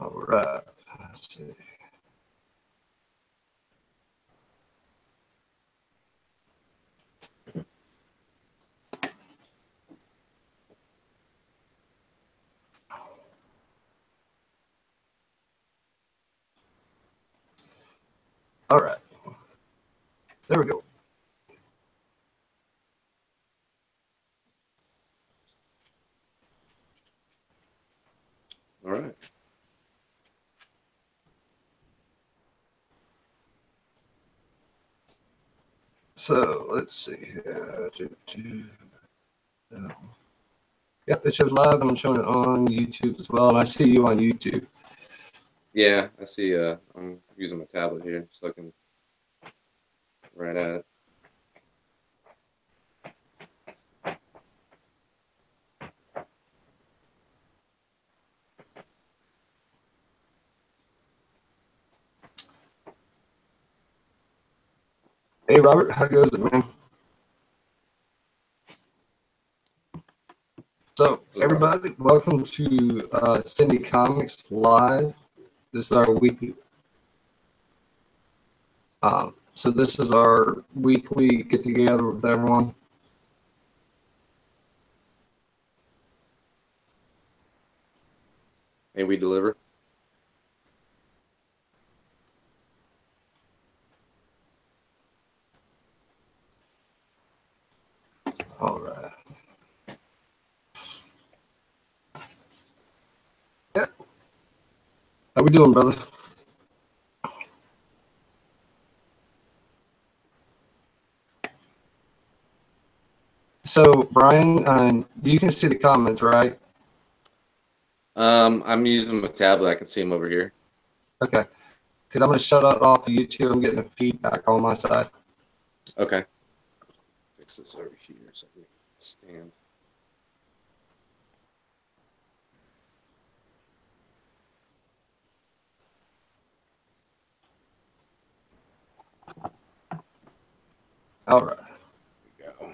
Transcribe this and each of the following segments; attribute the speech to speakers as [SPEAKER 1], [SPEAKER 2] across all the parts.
[SPEAKER 1] All right. Let's see. All right. There we go.
[SPEAKER 2] All right.
[SPEAKER 1] So let's see here. Yep, it shows live, and I'm showing it on YouTube as well. And I see you on YouTube.
[SPEAKER 2] Yeah, I see. I'm using my tablet here, just looking right at it.
[SPEAKER 1] Hey, Robert, how goes it, man? So,
[SPEAKER 2] This is Robert.
[SPEAKER 1] everybody, welcome to Syndi Comics Live. This is our weekly. So this is our weekly get together with everyone.
[SPEAKER 2] And we deliver.
[SPEAKER 1] All right. Yeah. How we doing, brother? So, Brian, you can see the comments, right?
[SPEAKER 2] I'm using my tablet. I can see him over here.
[SPEAKER 1] Okay. Because I'm going to shut it off of YouTube. I'm getting the feedback on my side.
[SPEAKER 2] Okay. Fix this over here so I can stand.
[SPEAKER 1] All right.
[SPEAKER 2] There we go.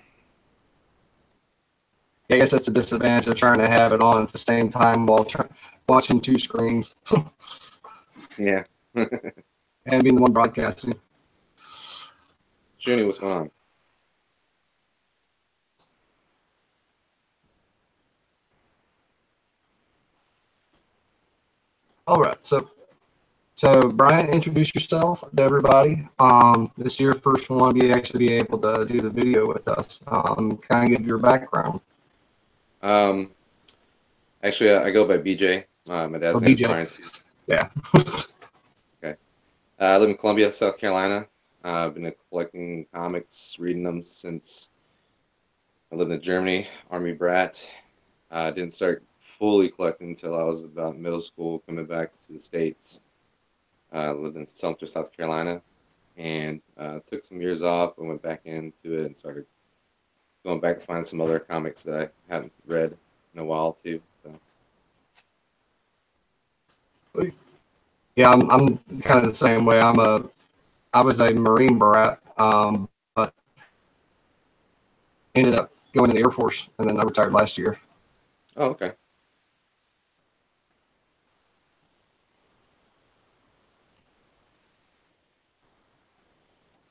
[SPEAKER 1] Yeah, I guess that's a disadvantage of trying to have it on at the same time while watching two screens
[SPEAKER 2] Yeah.
[SPEAKER 1] and being the one broadcasting.
[SPEAKER 2] Junie, what's going on?
[SPEAKER 1] All right. So Brian, introduce yourself to everybody. This is your first one to actually be able to do the video with us. Kind of give your background.
[SPEAKER 2] Um, Actually, I go by BJ. My
[SPEAKER 1] Or
[SPEAKER 2] dad's name is
[SPEAKER 1] BJ.
[SPEAKER 2] Brian too.
[SPEAKER 1] Yeah.
[SPEAKER 2] Okay. I live in Columbia, South Carolina. I've been collecting comics, reading them since I lived in Germany, Army brat. I didn't start fully collecting until I was about middle school, coming back to the States. I lived in Sumter, South Carolina, and took some years off and went back into it and started going back to find some other comics that I haven't read in a while too. So,
[SPEAKER 1] Yeah, I'm kind of the same way. I was a Marine brat, but ended up going in the Air Force, and then I retired last year.
[SPEAKER 2] oh, okay.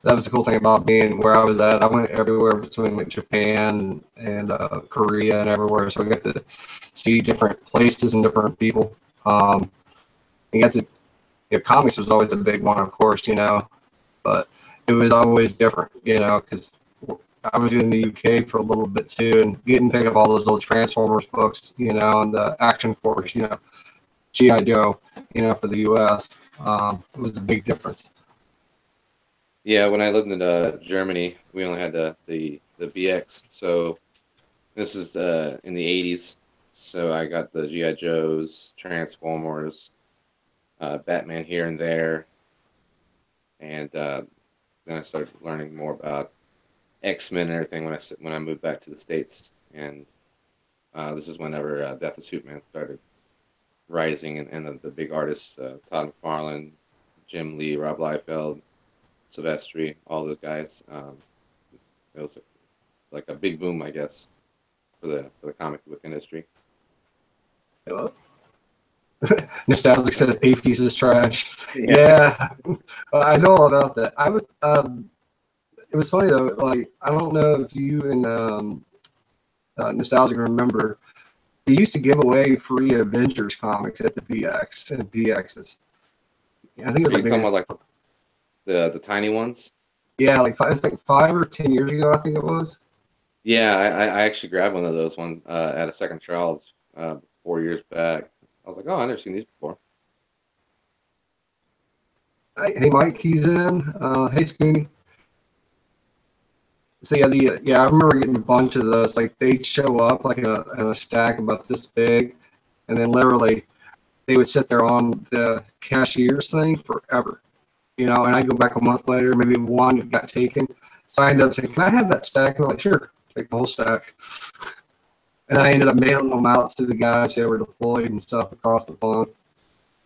[SPEAKER 1] That was the cool thing about being where I was at. I went everywhere between like Japan and Korea and everywhere, so I got to see different places and different people. You got to, comics was always a big one, of course, but it was always different, because I was in the UK for a little bit too, and getting to pick up all those old Transformers books, and the Action Force, GI Joe, for the US. It was a big difference.
[SPEAKER 2] Yeah, when I lived in Germany, we only had the BX. So this is in the '80s. So I got the GI Joes, Transformers, Batman here and there, and then I started learning more about X-Men and everything when I moved back to the States. And this is whenever Death of Superman started rising, and the big artists, Todd McFarlane, Jim Lee, Rob Liefeld, Silvestri, all those guys. It was like a big boom, I guess, for the comic book industry.
[SPEAKER 1] Nostalgic says Apes is trash.
[SPEAKER 2] Yeah.
[SPEAKER 1] Yeah, well, I know all about that. I was. It was funny though. Like I don't know if you and Nostalgic remember. They used to give away free Avengers comics at the BX and BXs. I think it was
[SPEAKER 2] Are you
[SPEAKER 1] like
[SPEAKER 2] talking
[SPEAKER 1] maybe
[SPEAKER 2] about like the tiny ones?
[SPEAKER 1] yeah, like it's like 5 or 10 years ago. I think it was.
[SPEAKER 2] Yeah, I actually grabbed one of those one at a second trials 4 years back. I was like, oh, I've never seen these before.
[SPEAKER 1] Hey Mike, he's in. Hey Scooney. So yeah, I remember getting a bunch of those. Like they'd show up like in a stack about this big, and then literally they would sit there on the cashier's thing forever. And I go back a month later, maybe one got taken. So I ended up saying, "Can I have that stack?" And I'm like, "Sure, take the whole stack." And I ended up mailing them out to the guys who were deployed and stuff across the pond.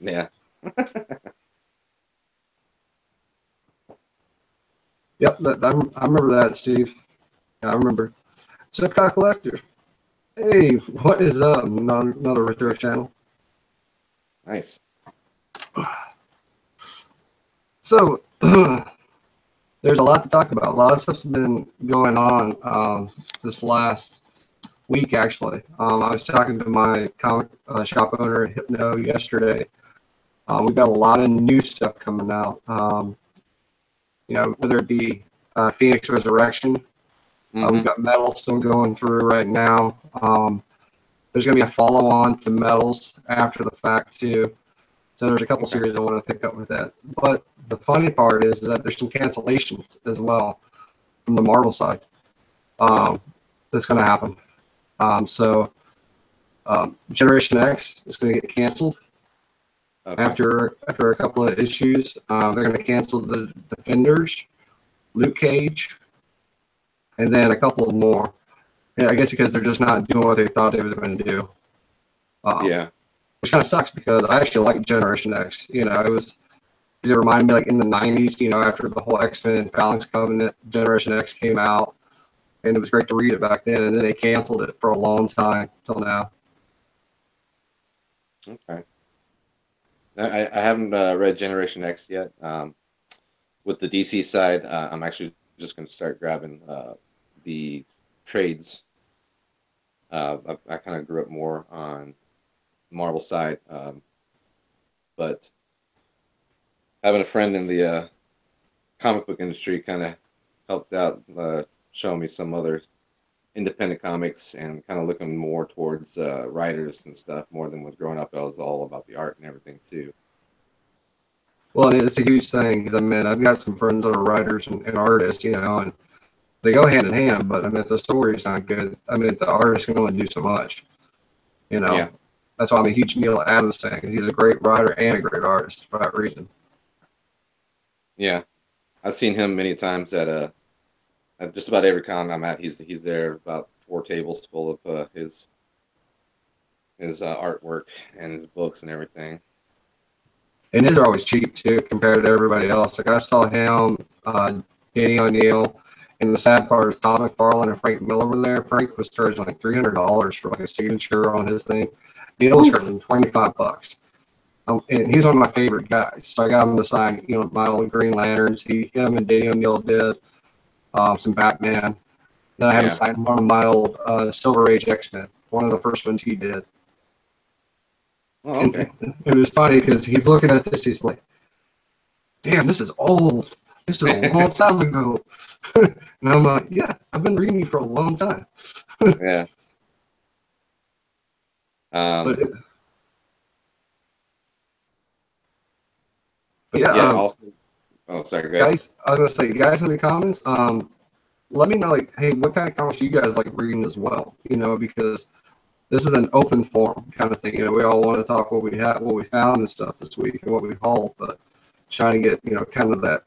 [SPEAKER 2] Yeah.
[SPEAKER 1] Yep, I remember that, Steve. I remember. Subcock Collector. Hey, what is up? Another retro channel.
[SPEAKER 2] Nice.
[SPEAKER 1] So there's a lot to talk about. A lot of stuff's been going on this last week, actually. I was talking to my comic shop owner at Hypno yesterday. We've got a lot of new stuff coming out. Whether it be Phoenix Resurrection, we've got Metal still going through right now. There's going to be a follow-on to Metals after the fact too. So there's a couple series I want to pick up with that. But the funny part is that there's some cancellations as well from the Marvel side. That's going to happen. So Generation X is going to get canceled after a couple of issues. They're going to cancel the Defenders, Luke Cage, and then a couple of more. Yeah, I guess because they're just not doing what they thought they were going to do.
[SPEAKER 2] Yeah.
[SPEAKER 1] Which kind of sucks because I actually like Generation X. It reminded me like in the 90s, after the whole X-Men and Phalanx Covenant, Generation X came out, and it was great to read it back then, and then they canceled it for a long time till now.
[SPEAKER 2] Okay. I haven't read Generation X yet. With the DC side, I'm actually just going to start grabbing the trades. I kind of grew up more on Marvel side, but having a friend in the comic book industry kind of helped out, showing me some other independent comics and kind of looking more towards writers and stuff more than with growing up. I was all about the art and everything too.
[SPEAKER 1] Well, and it's a huge thing because I've got some friends that are writers and artists, and they go hand in hand. But if the story's not good, the artist can only do so much.
[SPEAKER 2] Yeah.
[SPEAKER 1] That's why I'm a huge Neil Adams fan because he's a great writer and a great artist for that reason.
[SPEAKER 2] Yeah, I've seen him many times at just about every con I'm at. He's there about 4 tables full of his artwork and his books and everything.
[SPEAKER 1] And his are always cheap too compared to everybody else. Like I saw him, Danny O'Neill, and the sad part is Todd McFarlane and Frank Miller were there. Frank was charging like $300 for like a signature on his thing. Neil was charging $25. And he's one of my favorite guys. So I got him to sign, my old Green Lanterns. Him and Danny O'Neill did some Batman. Then I had him sign one of my old Silver Age X-Men, one of the first ones he did.
[SPEAKER 2] Oh, okay.
[SPEAKER 1] And it was funny because he's looking at this, he's like, damn, this is old. This is a long time ago. And I'm like, yeah, I've been reading you for a long time.
[SPEAKER 2] Yeah.
[SPEAKER 1] But yeah,
[SPEAKER 2] also. Oh, sorry. Go ahead.
[SPEAKER 1] guys, I was gonna say, guys in the comments, let me know, like, hey, what kind of comics you guys like reading as well? Because this is an open forum kind of thing. We all want to talk what we found and stuff this week and what we hauled, but trying to get kind of that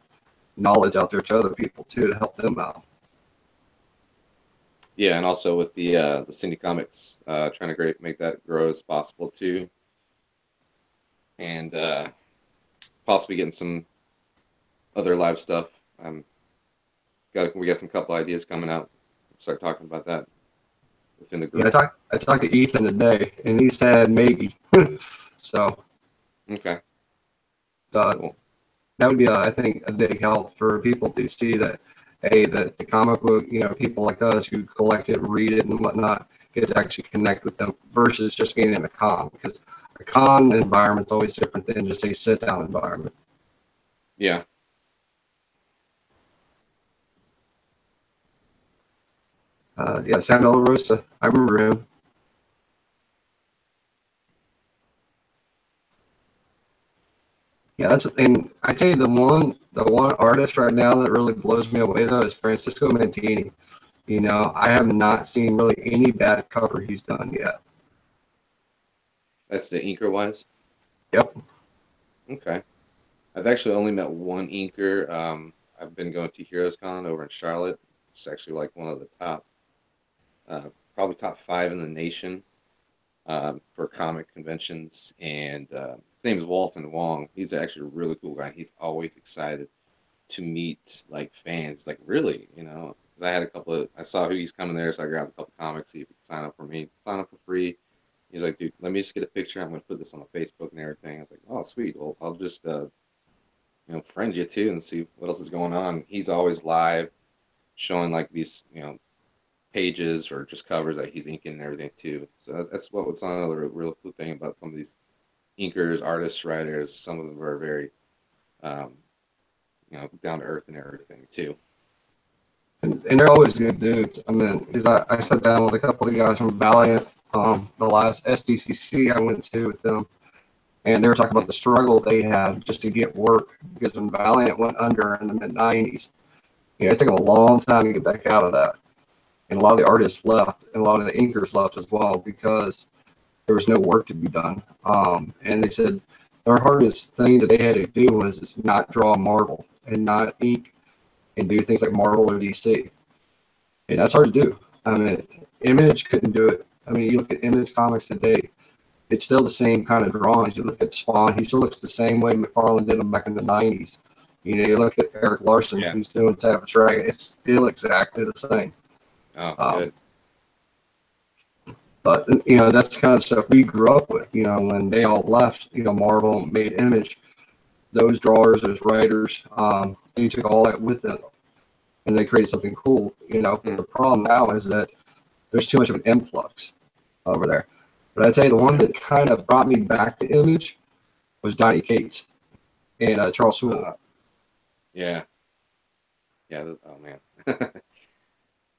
[SPEAKER 1] knowledge out there to other people too to help them out.
[SPEAKER 2] Yeah, and also with the Syndi Comics, trying to make that grow as possible too, and possibly getting some other live stuff. We got some couple ideas coming out. Start talking about that within the group.
[SPEAKER 1] Yeah, I talked to Ethan today, and he said maybe. So
[SPEAKER 2] Okay.
[SPEAKER 1] uh,
[SPEAKER 2] Cool.
[SPEAKER 1] that would be, I think, a big help for people to see that, hey, that the comic book, people like us who collect it and read it and whatnot, get to actually connect with them versus just being in a con. Because a con environment's always different than just a sit down environment.
[SPEAKER 2] Yeah.
[SPEAKER 1] Yeah, Sam De La Rosa, I remember him. Yeah, and I tell you the one artist right now that really blows me away though is Francisco Mantini. I have not seen really any bad cover he's done yet.
[SPEAKER 2] That's the inker wise.
[SPEAKER 1] Yep.
[SPEAKER 2] Okay. I've actually only met one inker. I've been going to Heroes Con over in Charlotte. It's actually like one of the top, probably top five in the nation for comic conventions. And his name is Walton Wong. He's actually a really cool guy. He's always excited to meet like fans. Like really, 'cause I had a couple of, I saw who he's coming there, so I grabbed a couple comics, see if he could sign up for me, sign up for free. He's like, dude, let me just get a picture. I'm gonna put this on the Facebook and everything. I was like, oh, sweet. Well, I'll just friend you too and see what else is going on. He's always live, showing like these pages or just covers that he's inking and everything too. So that's what's another real cool thing about some of these inkers, artists, writers. Some of them are very um, down to earth and everything too.
[SPEAKER 1] And they're always good dudes. I mean, 'cause I sat down with a couple of guys from Valiant, the last SDCC I went to with them, and they were talking about the struggle they had just to get work because when Valiant went under in the mid '90s, it took them a long time to get back out of that, and a lot of the artists left, and a lot of the inkers left as well because there was no work to be done. And they said their hardest thing that they had to do was not draw Marvel and not ink and do things like Marvel or DC. And that's hard to do. I mean, Image couldn't do it. I mean, you look at Image Comics today, it's still the same kind of drawings. You look at Spawn, he still looks the same way McFarlane did him back in the '90s. You look at Eric Larson,
[SPEAKER 2] Yeah.
[SPEAKER 1] who's doing Savage Dragon, it's still exactly the same.
[SPEAKER 2] Oh,
[SPEAKER 1] Um,
[SPEAKER 2] good.
[SPEAKER 1] but that's the kind of stuff we grew up with. When they all left, Marvel made Image. Those drawers, those writers, they took all that with them, and they created something cool. But the problem now is that there's too much of an influx over there. But I'd say the one that kind of brought me back to Image was Donny Cates and Charles Soule.
[SPEAKER 2] Yeah. Yeah. Oh man.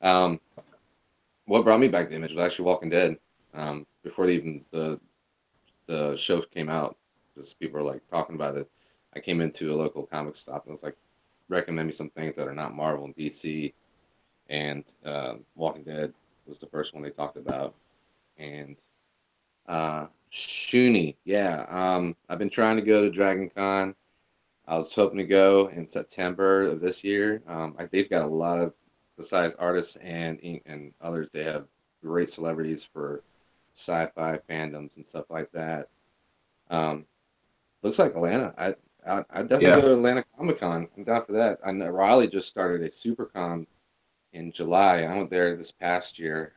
[SPEAKER 2] um, what brought me back to Image was actually Walking Dead. Before even the show came out, just people were like talking about it. I came into a local comic stop and it was like, recommend me some things that are not Marvel and DC. And Walking Dead was the first one they talked about. And Shuni, yeah. I've been trying to go to Dragon Con. I was hoping to go in September of this year. They've got a lot of, besides artists and others, they have great celebrities for sci-fi fandoms and stuff like that. Um, looks like Atlanta. I definitely
[SPEAKER 1] Yeah,
[SPEAKER 2] go to Atlanta Comic Con. I'm down for that. I know Raleigh just started a SuperCon in July. I went there this past year.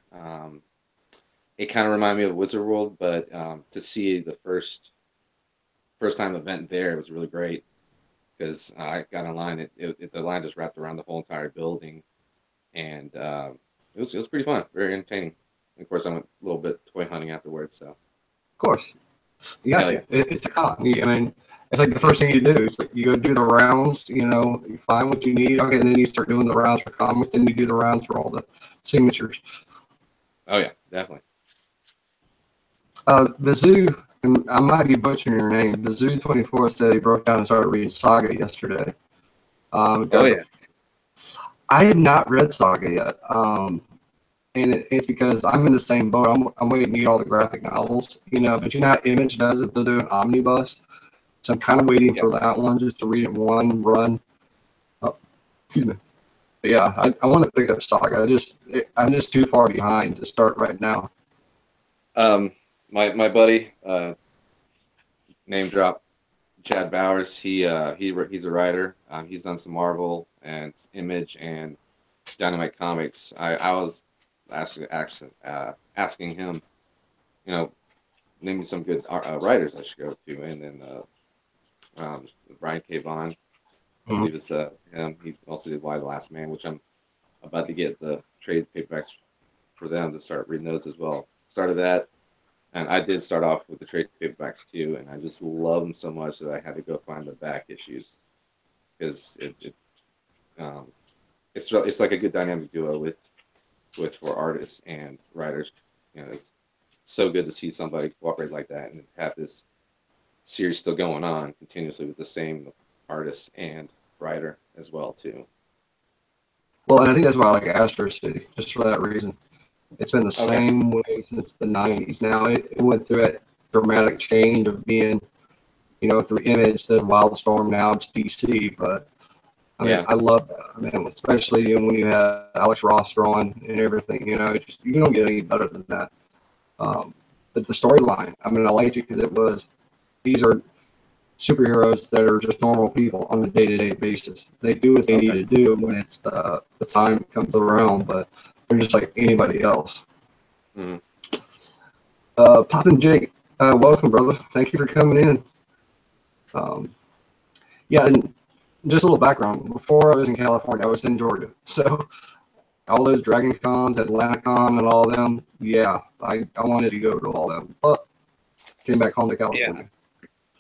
[SPEAKER 2] It kind of reminded me of Wizard World, but to see the first time event there, it was really great because I got online. The line just wrapped around the whole entire building, and it was pretty fun, very entertaining. And of course, I went a little bit toy hunting afterwards. So
[SPEAKER 1] of course. You got
[SPEAKER 2] hell
[SPEAKER 1] to.
[SPEAKER 2] yeah,
[SPEAKER 1] It's a con. I mean, it's like the first thing you do. It's like you go do the rounds. You find what you need. Okay, and then you start doing the rounds for comics. Then you do the rounds for all the signatures.
[SPEAKER 2] oh yeah, definitely.
[SPEAKER 1] The zoo. And I might be butchering your name. The Zoo 24 said he broke down and started reading Saga yesterday.
[SPEAKER 2] Oh
[SPEAKER 1] Got
[SPEAKER 2] yeah,
[SPEAKER 1] I have not read Saga yet. And it's because I'm in the same boat. I'm waiting to get all the graphic novels, but you know how Image does it? They'll do an omnibus. So I'm kind of waiting
[SPEAKER 2] yeah.
[SPEAKER 1] for that one just to read it one run. Oh, excuse me. But yeah, I want to pick up Saga. I'm just too far behind to start right now.
[SPEAKER 2] My buddy, name drop Chad Bowers. He's a writer. He's done some Marvel and Image and Dynamite Comics. I was actually asking him, you know, name me some good writers I should go to, and then Brian K. Vaughan, I
[SPEAKER 1] Mhm.
[SPEAKER 2] believe it's him. He also did Why the Last Man, which I'm about to get the trade paperbacks for them to start reading those as well. Started that, and I did start off with the trade paperbacks too, and I just love them so much that I had to go find the back issues because um, it's like a good dynamic duo with for artists and writers. You know, it's so good to see somebody cooperate like that and have this series still going on continuously with the same artist and writer as well too.
[SPEAKER 1] Well, and I think that's why I like Astro City, just for that reason. It's been the
[SPEAKER 2] Okay.
[SPEAKER 1] same way since the 90s. Now, it went through a dramatic change of being, through Image, then Wildstorm, now it's DC. But, I mean,
[SPEAKER 2] Yeah.
[SPEAKER 1] I love that. I mean, especially when you have Alex Ross drawing and everything, you don't get any better than that. Um, but the storyline, I mean, I liked it because these are superheroes that are just normal people on a day-to-day basis. They do what they need
[SPEAKER 2] Okay.
[SPEAKER 1] to do when it's the time comes around, but they're just like anybody else.
[SPEAKER 2] Mm-hmm.
[SPEAKER 1] Poppin' Jake, welcome, brother. Thank you for coming in. Um, yeah, and just a little background. Before I was in California, I was in Georgia. So all those Dragon Cons, AtlantaCon, and all of them, yeah, I wanted to go to all of them, but came back home to
[SPEAKER 2] Yeah.
[SPEAKER 1] California.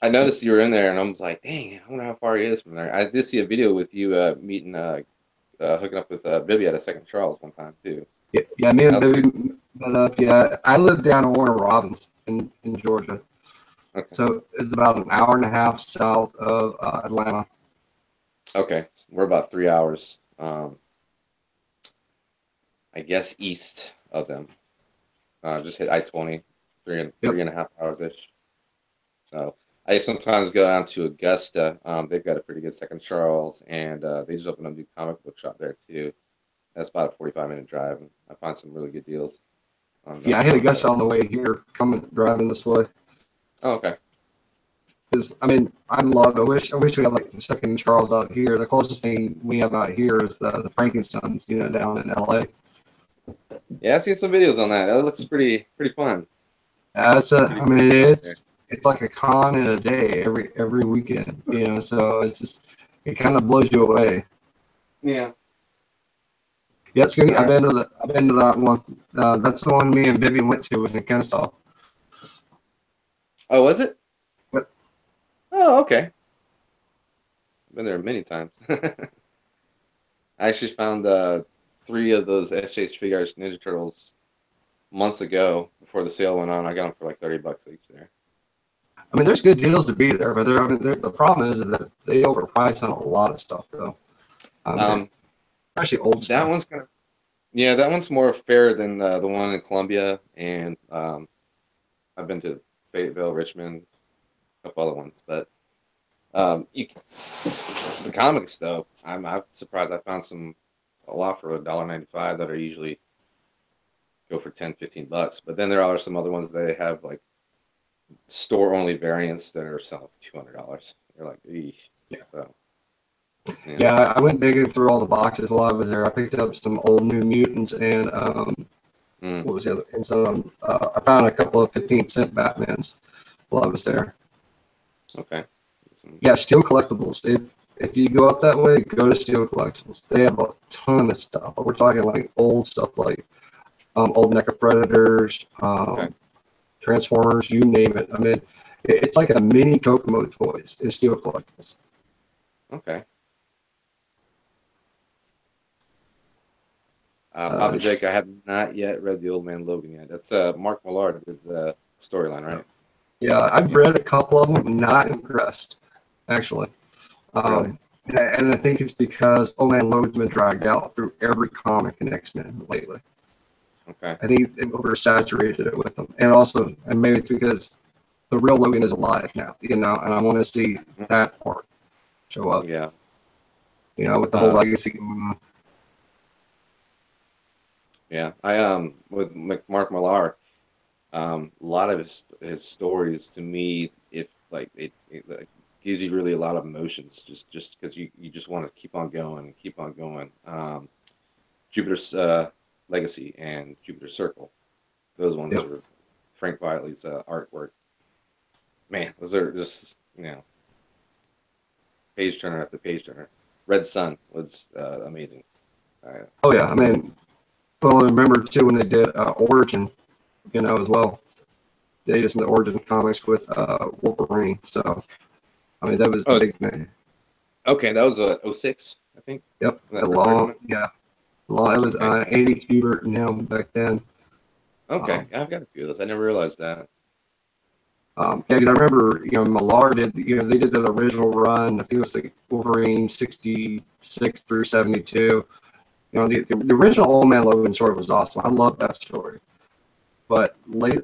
[SPEAKER 2] I noticed you were in there, and I was like, "Dang, I wonder how far he is from there." I did see a video with you meeting, hooking up with Bibby at a Second Charles one time too.
[SPEAKER 1] Yeah, yeah, me
[SPEAKER 2] That
[SPEAKER 1] and
[SPEAKER 2] was pretty
[SPEAKER 1] Baby met up. Yeah, I lived down in Warner Robins in Georgia.
[SPEAKER 2] okay.
[SPEAKER 1] So it's about an hour and a half south of Atlanta.
[SPEAKER 2] Okay, we're about 3 hours, I guess, east of them. Just hit I-20, three
[SPEAKER 1] Yep.
[SPEAKER 2] and a half hours ish. So I sometimes go down to Augusta. They've got a pretty good Second Charles, and they just opened a new comic book shop there too. That's about a 45-minute drive, and I find some really good deals on
[SPEAKER 1] Yeah, I hit
[SPEAKER 2] comic
[SPEAKER 1] Augusta
[SPEAKER 2] books.
[SPEAKER 1] on the way here, coming driving this way.
[SPEAKER 2] Oh, okay.
[SPEAKER 1] Because I mean, I wish we had like the second Charles out here. The closest thing we have out here is the Frankenstein's, down in LA.
[SPEAKER 2] Yeah, I've seen some videos on that. That looks pretty fun. Pretty
[SPEAKER 1] I mean,
[SPEAKER 2] out there.
[SPEAKER 1] it's like a con in a day every weekend, So it's just it kind of blows you away.
[SPEAKER 2] Yeah.
[SPEAKER 1] Yeah, it's good.
[SPEAKER 2] All right.
[SPEAKER 1] I've been to that one. That's the one me and Vivian went to was in Kennesaw.
[SPEAKER 2] Oh, was it?
[SPEAKER 1] But
[SPEAKER 2] Oh, okay. Been there many times. I actually found three of those SH Figures Ninja Turtles months ago before the sale went on. I got them for like $30 each there.
[SPEAKER 1] I mean, there's good deals to be there, but the problem is that they overprice on a lot of stuff, though. I mean,
[SPEAKER 2] Um,
[SPEAKER 1] especially old
[SPEAKER 2] that
[SPEAKER 1] stuff.
[SPEAKER 2] one's kind of yeah, that one's more fair than the one in Columbia, and I've been to Fayetteville, Richmond, a couple other ones, but the comics though, I'm surprised I found some a lot for $1.95 that are usually go for 10, $15. But then there are some other ones that have like store only variants that are selling for $200. They're like, eesh.
[SPEAKER 1] Yeah,
[SPEAKER 2] So, yeah.
[SPEAKER 1] yeah. I went digging through all the boxes while I was there. I picked up some old New Mutants and
[SPEAKER 2] Mm,
[SPEAKER 1] what was the other? And some I found a couple of 15-cent Batmans while I was there.
[SPEAKER 2] okay. Some,
[SPEAKER 1] Yeah, Steel Collectibles. If you go up that way, go to Steel Collectibles. They have a ton of stuff. We're talking like old stuff, like old NECA Predators,
[SPEAKER 2] okay.
[SPEAKER 1] Transformers, you name it. I mean, it's like a mini Kokomo toys. It's Steel Collectibles.
[SPEAKER 2] Okay. Papa
[SPEAKER 1] Uh,
[SPEAKER 2] Jake, I have not yet read The Old Man Logan yet. That's Mark Millar did the storyline, right?
[SPEAKER 1] yeah, I've
[SPEAKER 2] Yeah.
[SPEAKER 1] read a couple of them. Not impressed, actually.
[SPEAKER 2] Really?
[SPEAKER 1] And I think it's because Old Man Logan's been dragged out through every comic in X-Men lately.
[SPEAKER 2] Okay.
[SPEAKER 1] I think they've oversaturated it with them, and maybe it's because the real Logan is alive now, and I want to see
[SPEAKER 2] Mhm.
[SPEAKER 1] that part show up,
[SPEAKER 2] Yeah.
[SPEAKER 1] with the whole
[SPEAKER 2] Um,
[SPEAKER 1] legacy going on.
[SPEAKER 2] yeah. I with Mark Millar, a lot of his stories to me, if like it like, gives you really a lot of emotions, just because you just want to keep on going, keep on going. Jupiter's Legacy and Jupiter's Circle, those ones
[SPEAKER 1] Yep.
[SPEAKER 2] are Frank Wiley's artwork. Man, those are just page turner after page turner. Red Sun was amazing.
[SPEAKER 1] Oh yeah, I mean, well, I remember too when they did Origin, as well. They did some of the Origin comics with Wolverine. So I mean, that was the
[SPEAKER 2] Oh,
[SPEAKER 1] big thing.
[SPEAKER 2] okay, that was '06, I think.
[SPEAKER 1] Yep,
[SPEAKER 2] That
[SPEAKER 1] the
[SPEAKER 2] first
[SPEAKER 1] long,
[SPEAKER 2] argument.
[SPEAKER 1] yeah, long. It was
[SPEAKER 2] Okay,
[SPEAKER 1] Andy Kubert and him back then.
[SPEAKER 2] okay,
[SPEAKER 1] Um,
[SPEAKER 2] I've got a few of those. I never realized that.
[SPEAKER 1] yeah, because I remember, Millar did, they did the original run. I think it was like Wolverine 66 through 72. The original Old Man Logan story was awesome. I love that story. But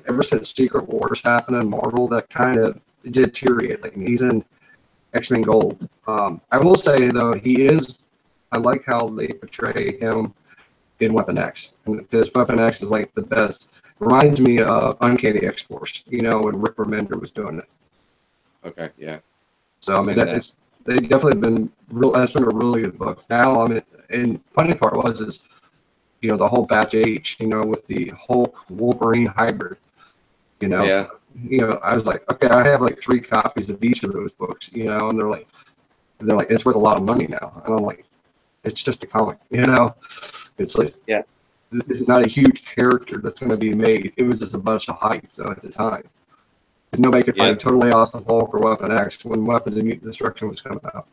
[SPEAKER 1] ever since Secret Wars happened in Marvel, that kind of deteriorated. Like, he's in X-Men Gold. I will say though, I like how they portray him in Weapon X, and because Weapon X is like the best. Reminds me of Uncanny X-Force. When Rick Remender was doing it.
[SPEAKER 2] Okay, yeah,
[SPEAKER 1] So I mean,
[SPEAKER 2] and
[SPEAKER 1] they definitely been real. That's been a really good book. Now I mean, and funny part is the whole Batch H, with the Hulk Wolverine hybrid. You know,
[SPEAKER 2] yeah,
[SPEAKER 1] I was like, okay, I have like 3 copies of each of those books. And they're like, it's worth a lot of money now, and I'm like, it's just a comic. It's like
[SPEAKER 2] yeah,
[SPEAKER 1] this is not a huge character that's going to be made. It was just a bunch of hype though at the time. Nobody could
[SPEAKER 2] yeah,
[SPEAKER 1] find Totally Awesome Hulk or Weapon X when Weapons of Mutant Destruction was coming out.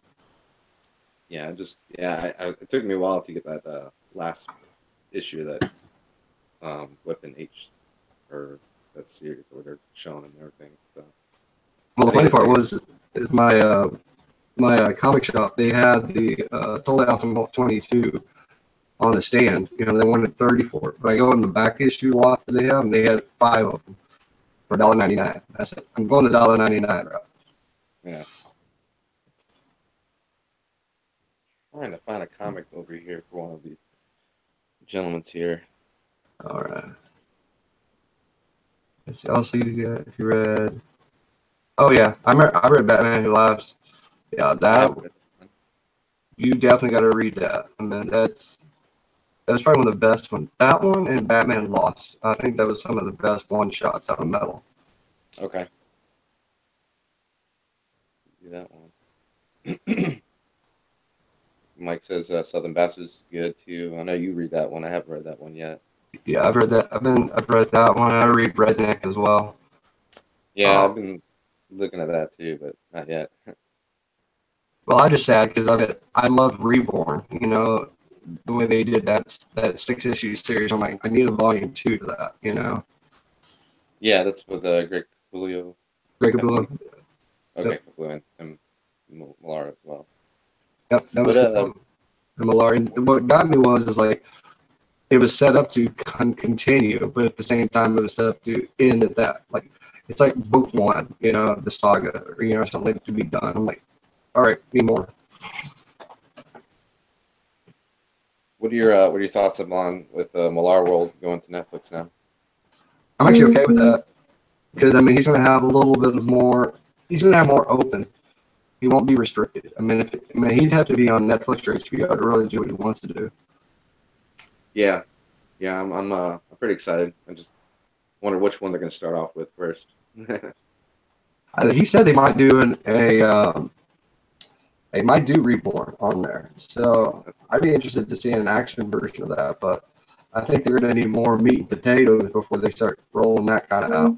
[SPEAKER 2] yeah. It took me a while to get that last issue of that Weapon H or that series where they're showing and everything. So
[SPEAKER 1] Well,
[SPEAKER 2] I
[SPEAKER 1] the
[SPEAKER 2] think
[SPEAKER 1] funny
[SPEAKER 2] it's
[SPEAKER 1] part
[SPEAKER 2] like
[SPEAKER 1] is my comic shop. They had the Totally Awesome Hulk 22 on the stand. They wanted 30 for it, but I go in the back issue lot that they have, and they had 5 of them for $1.99. I said, I'm going the $1.99 route.
[SPEAKER 2] yeah. Trying to find a comic over here for one of the gentlemen's here.
[SPEAKER 1] All right. Let's see. Also, if you read. Oh yeah, I read Batman Who Laughs. Yeah,
[SPEAKER 2] I
[SPEAKER 1] that
[SPEAKER 2] haven't read that one.
[SPEAKER 1] you definitely got to read that. I mean, that's probably one of the best ones. That one and Batman Lost. I think that was some of the best one shots out of Metal.
[SPEAKER 2] Okay, do that one. Mike says Southern Bastards is good too. I know you read that one. I haven't read that one yet.
[SPEAKER 1] Yeah, I've read that. I've read that one. I read Redneck as well.
[SPEAKER 2] Yeah, I've
[SPEAKER 1] Um,
[SPEAKER 2] been looking at that too, but not yet.
[SPEAKER 1] well, I just sad because I love Reborn. The way they did that 6 issue series. I'm like, I need a volume 2 to that.
[SPEAKER 2] Yeah, that's with Greg Capullo.
[SPEAKER 1] Greg Capullo.
[SPEAKER 2] Capullo.
[SPEAKER 1] Yep,
[SPEAKER 2] Okay, Capullo and Millar as well.
[SPEAKER 1] yep, that was
[SPEAKER 2] What
[SPEAKER 1] Capullo and Millar. And what got me is like it was set up to continue, but at the same time it was set up to end at that. Like it's like book one, of the saga, or something to be done. I'm like, all right, need more.
[SPEAKER 2] what are your thoughts on with Millar World going to Netflix now?
[SPEAKER 1] I'm actually okay with that because I mean he's going to have a little bit of more. He's going to have more open. He won't be restricted. He'd have to be on Netflix or HBO to really do what he wants to do.
[SPEAKER 2] Yeah, yeah, I'm pretty excited. I just wonder which one they're going to start off with first.
[SPEAKER 1] He said they might do they might do Reborn on there. So I'd be interested to see an action version of that, but I think they're going to need more meat and potatoes before they start rolling that kind of out.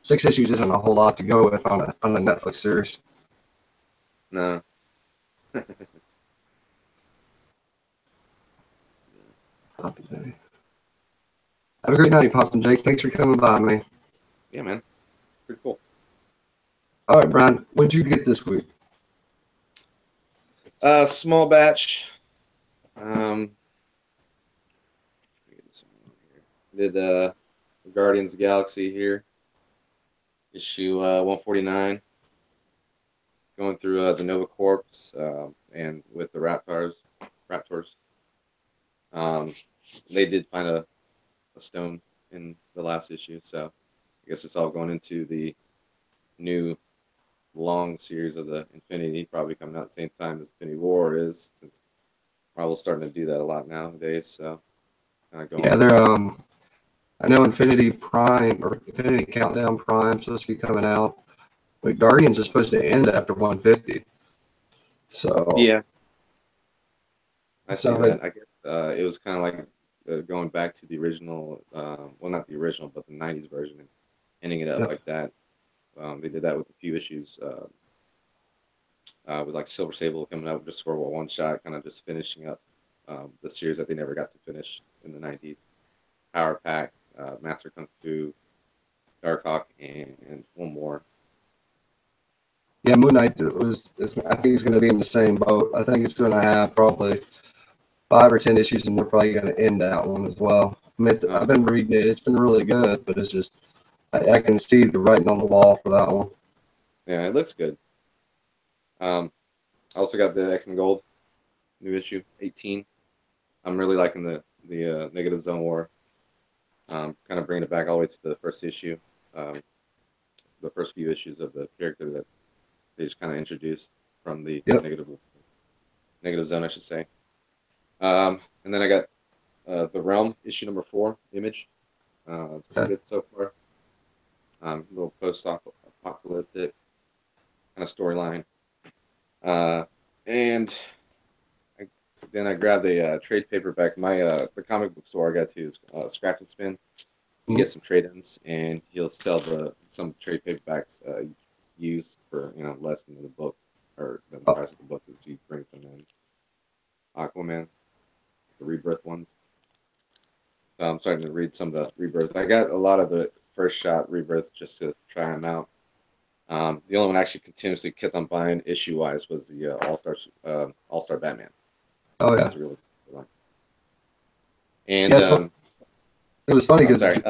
[SPEAKER 1] 6 issues isn't a whole lot to go with on a Netflix series.
[SPEAKER 2] No.
[SPEAKER 1] Have a great night, Pop and Jake. Thanks for coming by me.
[SPEAKER 2] Yeah, man, pretty cool.
[SPEAKER 1] All right, Brian, what'd you get this week?
[SPEAKER 2] Small batch. Um, let me get this one here. Did Guardians of the Galaxy here, issue 149, going through the Nova Corps and with the Raptors. Um, they did find a stone in the last issue, so I guess it's all going into the new long series of the Infinity, probably coming out at the same time as Infinity War is, since Marvel's starting to do that a lot nowadays. So kind of
[SPEAKER 1] Yeah,
[SPEAKER 2] going.
[SPEAKER 1] they're I know Infinity Prime or Infinity Countdown Prime is supposed to be coming out, but Guardians is supposed to end after 150. So,
[SPEAKER 2] Yeah, I see
[SPEAKER 1] so
[SPEAKER 2] that. I guess it was kind of like going back to the original, well, not the original, but the '90s version, and ending it up
[SPEAKER 1] yep,
[SPEAKER 2] like that. They did that with a few issues, with like Silver Sable coming out just for a one shot, kind of just finishing up the series that they never got to finish in the '90s. Power Pack, Master Kung Fu, Darkhawk, and one more.
[SPEAKER 1] yeah, Moon Knight I think it's going to be in the same boat. I think it's going to have probably 5 or 10 issues, and they're probably going to end that one as well. I mean, I've been reading it; it's been really good, but it's just I can see the writing on the wall for that one.
[SPEAKER 2] Yeah, it looks good. I also got the X-Men Gold new issue 18. I'm really liking the Negative Zone War. Kind of bringing it back all the way to the first issue, um, the first few issues of the character that they just kind of introduced from the
[SPEAKER 1] Yep.
[SPEAKER 2] Negative Zone, I should say. And then I got the Realm issue number 4 Image. It's pretty
[SPEAKER 1] Okay.
[SPEAKER 2] good so far. A little post-apocalyptic kind of storyline. And I, then I grabbed a trade paperback. The comic book store I got to is Scratch and Spin. You
[SPEAKER 1] Mhm.
[SPEAKER 2] get some trade-ins, and he'll sell some trade paperbacks used for less than the book or than the
[SPEAKER 1] Oh,
[SPEAKER 2] price of the book as he brings them in. Aquaman, the Rebirth ones. So I'm starting to read some of the Rebirth. I got a lot of the first shot Rebirth just to try them out. The only one I actually continuously kept on buying issue wise was the All Star Batman.
[SPEAKER 1] oh
[SPEAKER 2] That
[SPEAKER 1] yeah,
[SPEAKER 2] was a really good one. And
[SPEAKER 1] yeah. So it was funny
[SPEAKER 2] oh,
[SPEAKER 1] because
[SPEAKER 2] sorry.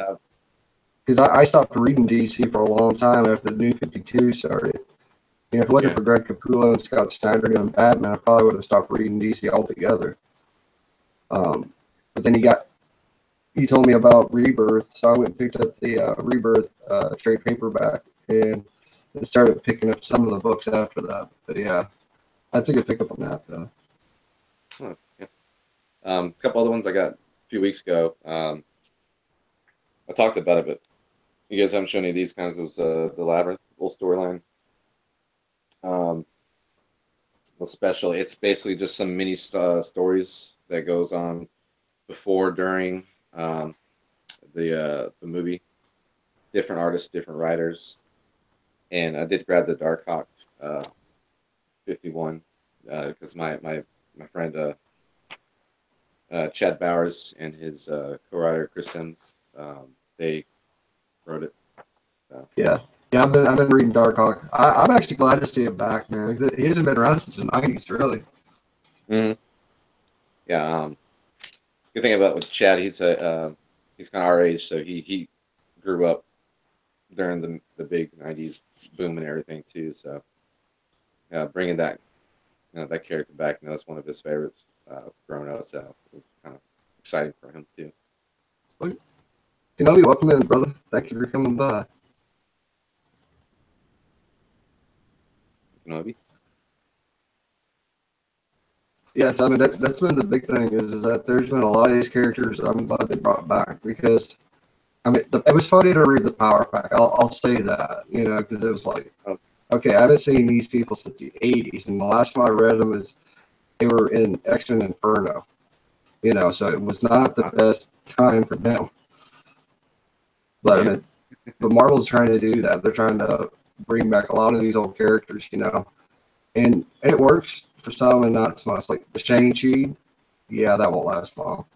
[SPEAKER 1] I stopped reading DC for a long time after the New 52 started. You know, if it wasn't
[SPEAKER 2] Yeah,
[SPEAKER 1] for Greg Capullo and Scott Snyder doing Batman, I probably would have stopped reading DC altogether. But then he told me about Rebirth, so I went and picked up the Rebirth trade paperback and started picking up some of the books after that. But yeah, that's a good pickup on that though.
[SPEAKER 2] oh, yeah. A couple other ones I got a few weeks ago. I talked about it, but you guys haven't shown any of these kinds. It was the Labyrinth little storyline. Um, little special. It's basically just some mini stories that goes on before, during the movie. Different artists, different writers, and I did grab the Darkhawk 51 because my friend Chad Bowers and his co-writer Chris Sims, they wrote it. So.
[SPEAKER 1] Yeah, yeah. I've been reading Darkhawk. I'm actually glad to see it back, man. He hasn't been around since the '90s, really.
[SPEAKER 2] Mhm. Yeah. Good thing about with Chad, he's kind of our age, so he grew up during the big '90s boom and everything too. So bringing that character back, that's one of his favorites growing up. So it was kind of exciting for him too.
[SPEAKER 1] Well, Kenobi, welcome in, brother. Thank you for coming by.
[SPEAKER 2] Kenobi.
[SPEAKER 1] Yes, I mean that's been the big thing is that there's been a lot of these characters that I'm glad they brought back because I mean it was funny to read the Power Pack. I'll say that because it was like
[SPEAKER 2] Oh,
[SPEAKER 1] okay, I haven't seen these people since the '80s, and the last time I read them is they were in X-Men Inferno. So it was not the best time for them. But I
[SPEAKER 2] yeah,
[SPEAKER 1] mean, but Marvel's trying to do that. They're trying to bring back a lot of these old characters, and it works for some and not so much. Like the Shang-Chi, yeah, that won't last long.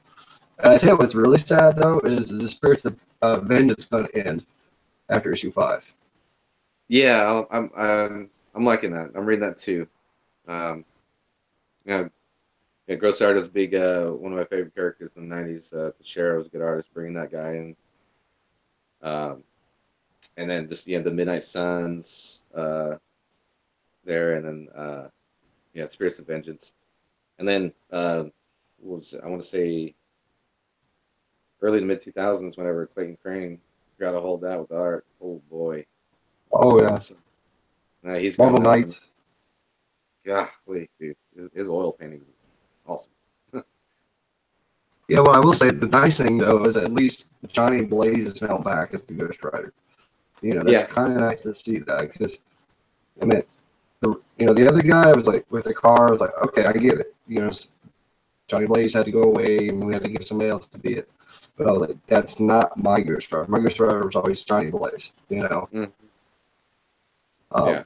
[SPEAKER 1] And I tell you what's really sad though is the Spirits of Vengeance going to end after issue 5.
[SPEAKER 2] yeah. I'm liking that. I'm reading that too. Um, yeah, yeah. Gross Art is big. One of my favorite characters in the '90s. Teixeira was a good artist, bringing that guy in. Um, and then just the Midnight Suns there, and then Spirits of Vengeance, and then I want to say early to mid 2000s whenever Clayton Crane got a hold of that with the art. Oh boy,
[SPEAKER 1] Oh yeah,
[SPEAKER 2] so, now he's
[SPEAKER 1] Marvel
[SPEAKER 2] coming out and
[SPEAKER 1] Knights.
[SPEAKER 2] golly, dude, his oil painting is awesome.
[SPEAKER 1] Yeah, well, I will say the nice thing though is at least Johnny Blaze is now back as the Ghost Rider. That's
[SPEAKER 2] Yeah.
[SPEAKER 1] kind of nice to see that because I mean, the other guy was like with the car. I was like, okay, I get it. Johnny Blaze had to go away, and we had to give somebody else to be it. But I was like, that's not my Ghost Rider. My Ghost Rider was always Johnny Blaze.
[SPEAKER 2] Mm,
[SPEAKER 1] Um,
[SPEAKER 2] yeah.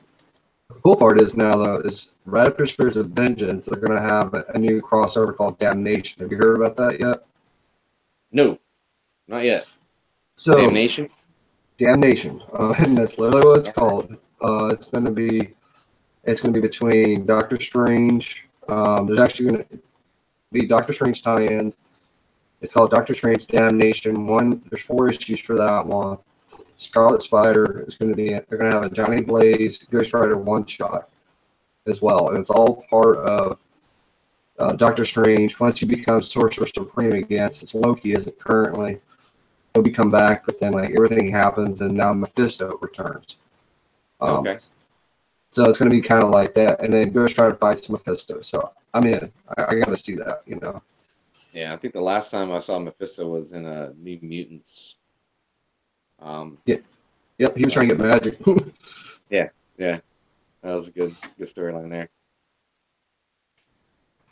[SPEAKER 1] the cool part is now though is right after Spirits of Vengeance, they're gonna have a new crossover called Damnation. Have you heard about that yet?
[SPEAKER 2] No, not yet.
[SPEAKER 1] So
[SPEAKER 2] Damnation.
[SPEAKER 1] Damnation, and that's literally what it's
[SPEAKER 2] All right.
[SPEAKER 1] called. It's gonna be between Doctor Strange. There's actually gonna be Doctor Strange tie-ins. It's called Doctor Strange Damnation. There's 4 issues for that one. Scarlet Spider is going to be. They're going to have a Johnny Blaze Ghost Rider one shot as well, and it's all part of Doctor Strange. Once he becomes Sorcerer Supreme again, since Loki isn't currently, he'll become back. But then like everything happens, and now Mephisto returns. Um,
[SPEAKER 2] Okay.
[SPEAKER 1] so it's going to be kind of like that, and then Ghost Rider fights Mephisto. So I'm in. I got to see that.
[SPEAKER 2] Yeah, I think the last time I saw Mephisto was in New Mutants.
[SPEAKER 1] Yeah. Yep. He was
[SPEAKER 2] But
[SPEAKER 1] trying to get magic.
[SPEAKER 2] yeah, yeah, that was a good storyline there.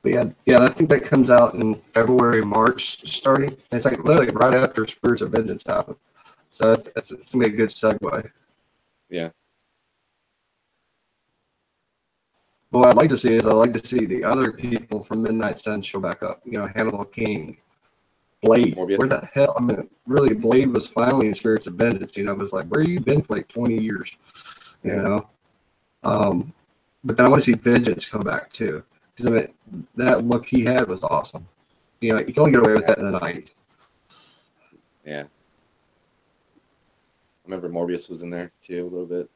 [SPEAKER 1] But yeah, I think that comes out in February, March starting. And it's like literally right after Spirits of Vengeance happened. So it's gonna be a good segue.
[SPEAKER 2] Yeah.
[SPEAKER 1] But what I'd like to see is I'd like to see the other people from Midnight Sun show back up. Hannibal King, Blade.
[SPEAKER 2] Morbius.
[SPEAKER 1] Where the hell? I mean, really, Blade was finally in Spirits of Vengeance. It was like, where you been for like 20 years? You
[SPEAKER 2] Yeah.
[SPEAKER 1] know. Um, but then I want to see Vengeance come back too, because I mean, that look he had was awesome. You can only get away with that in the night.
[SPEAKER 2] Yeah. I remember Morbius was in there too a little bit.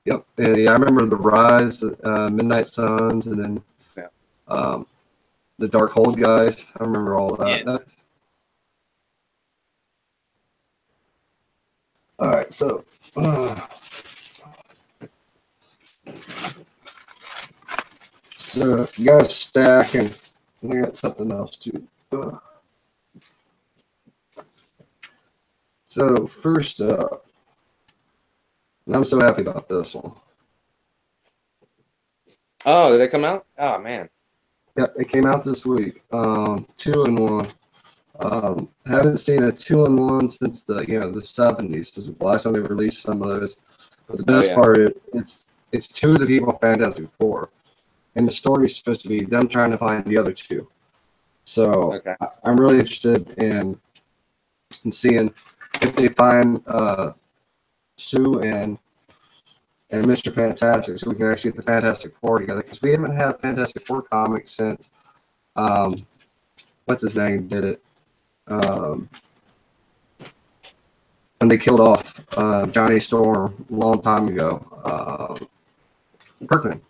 [SPEAKER 1] Yep. And yeah, I remember the Rise, Midnight Suns, and then
[SPEAKER 2] Yeah.
[SPEAKER 1] um, the Dark Hold guys. I remember all
[SPEAKER 2] Yeah.
[SPEAKER 1] that. All right, so you got a stack, and we got something else too. So first up, and I'm so happy about this one.
[SPEAKER 2] Oh, did it come out? Oh man.
[SPEAKER 1] Yep, it came out this week. 2-in-1. Haven't seen a 2-in-1 since the 70s. This was the last time they released some of those. But the
[SPEAKER 2] Oh
[SPEAKER 1] best
[SPEAKER 2] yeah.
[SPEAKER 1] part is it's two of the people Fantastic Four, and the story is supposed to be them trying to find the other two. So
[SPEAKER 2] Okay.
[SPEAKER 1] I'm really interested in seeing if they find Sue and Mr. Fantastic, so we can actually get the Fantastic Four together, because we haven't had a Fantastic Four comic since um, what's his name did it. Um, when they killed off Johnny Storm a long time ago. Kirkman,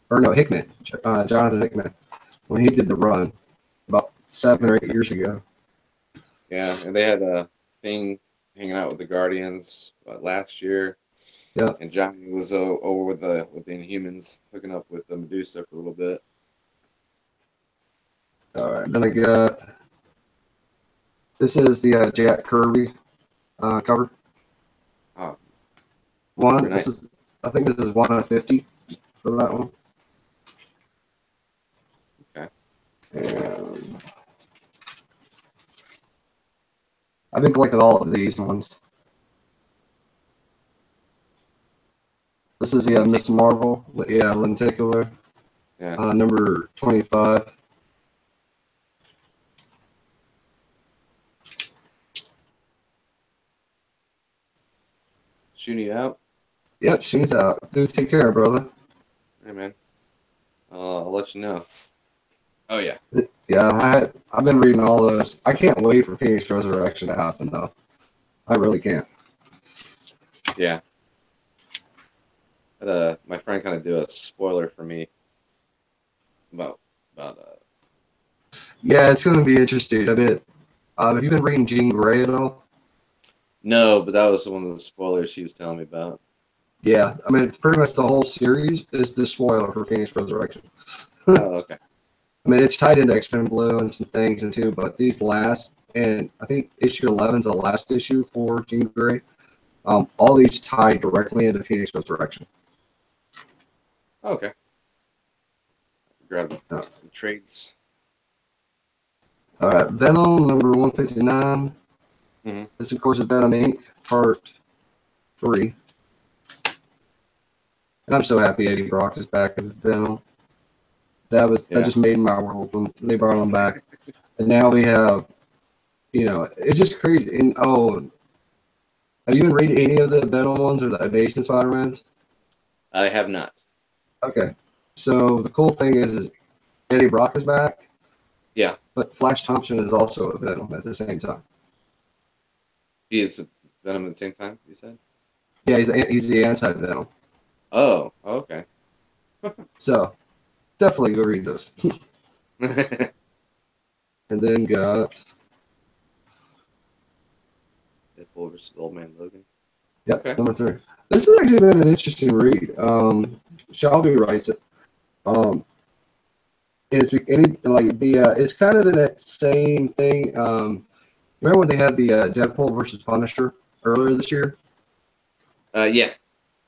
[SPEAKER 1] or no, Hickman, Jonathan Hickman, when he did the run about 7 or 8 years ago.
[SPEAKER 2] Yeah, and they had a thing hanging out with the Guardians last year,
[SPEAKER 1] Yeah.
[SPEAKER 2] and Johnny was over with the Inhumans, hooking up with the Medusa for a little bit.
[SPEAKER 1] All right. Then I got this is the Jack Kirby cover.
[SPEAKER 2] Oh,
[SPEAKER 1] One.
[SPEAKER 2] very nice.
[SPEAKER 1] I think this is 1 of 50 for that one.
[SPEAKER 2] Okay.
[SPEAKER 1] And I've been collecting all of these ones. This is Miss Marvel. Yeah, lenticular.
[SPEAKER 2] Yeah.
[SPEAKER 1] Number 25.
[SPEAKER 2] Shooting you out.
[SPEAKER 1] Yep, she's out. Dude, take care, brother.
[SPEAKER 2] Hey man. I'll let you know. Oh yeah.
[SPEAKER 1] Yeah, I've been reading all those. I can't wait for Phoenix Resurrection to happen, though. I really can't.
[SPEAKER 2] Yeah. Had, my friend kind of do a spoiler for me about.
[SPEAKER 1] Yeah, it's going to be interesting. I bet. Have you been reading Jean Grey at all?
[SPEAKER 2] No, but that was one of the spoilers she was telling me about.
[SPEAKER 1] Yeah, I mean, it's pretty much the whole series is the spoiler for Phoenix Resurrection.
[SPEAKER 2] Oh, okay.
[SPEAKER 1] I mean, it's tied into X-Men Blue and some things and too, but these last, and I think issue 11 is the last issue for Jean Grey. All these tie directly into Phoenix Resurrection.
[SPEAKER 2] Okay. Grab
[SPEAKER 1] Uh,
[SPEAKER 2] the trades.
[SPEAKER 1] all right, Venom number 159.
[SPEAKER 2] Mm-hmm.
[SPEAKER 1] This, of course, is Venom Inc. Part 3. And I'm so happy Eddie Brock is back as Venom. That
[SPEAKER 2] Yeah.
[SPEAKER 1] just made my world when they brought him back. And now we have, it's just crazy. And have you been reading any of the Venom ones or the Amazing Spider-Mans?
[SPEAKER 2] I have not.
[SPEAKER 1] Okay. So the cool thing is Eddie Brock is back,
[SPEAKER 2] Yeah.
[SPEAKER 1] but Flash Thompson is also a Venom at the same time.
[SPEAKER 2] He is Venom at the same time, you said?
[SPEAKER 1] Yeah, he's the anti-Venom.
[SPEAKER 2] Oh, okay.
[SPEAKER 1] So definitely go read those. And then got
[SPEAKER 2] Deadpool versus Old Man Logan.
[SPEAKER 1] yep,
[SPEAKER 2] Okay.
[SPEAKER 1] number 3. This has actually been an interesting read. Shelby writes it. Um, it's kind of that same thing. Remember when they had the Deadpool versus Punisher earlier this year?
[SPEAKER 2] Yeah.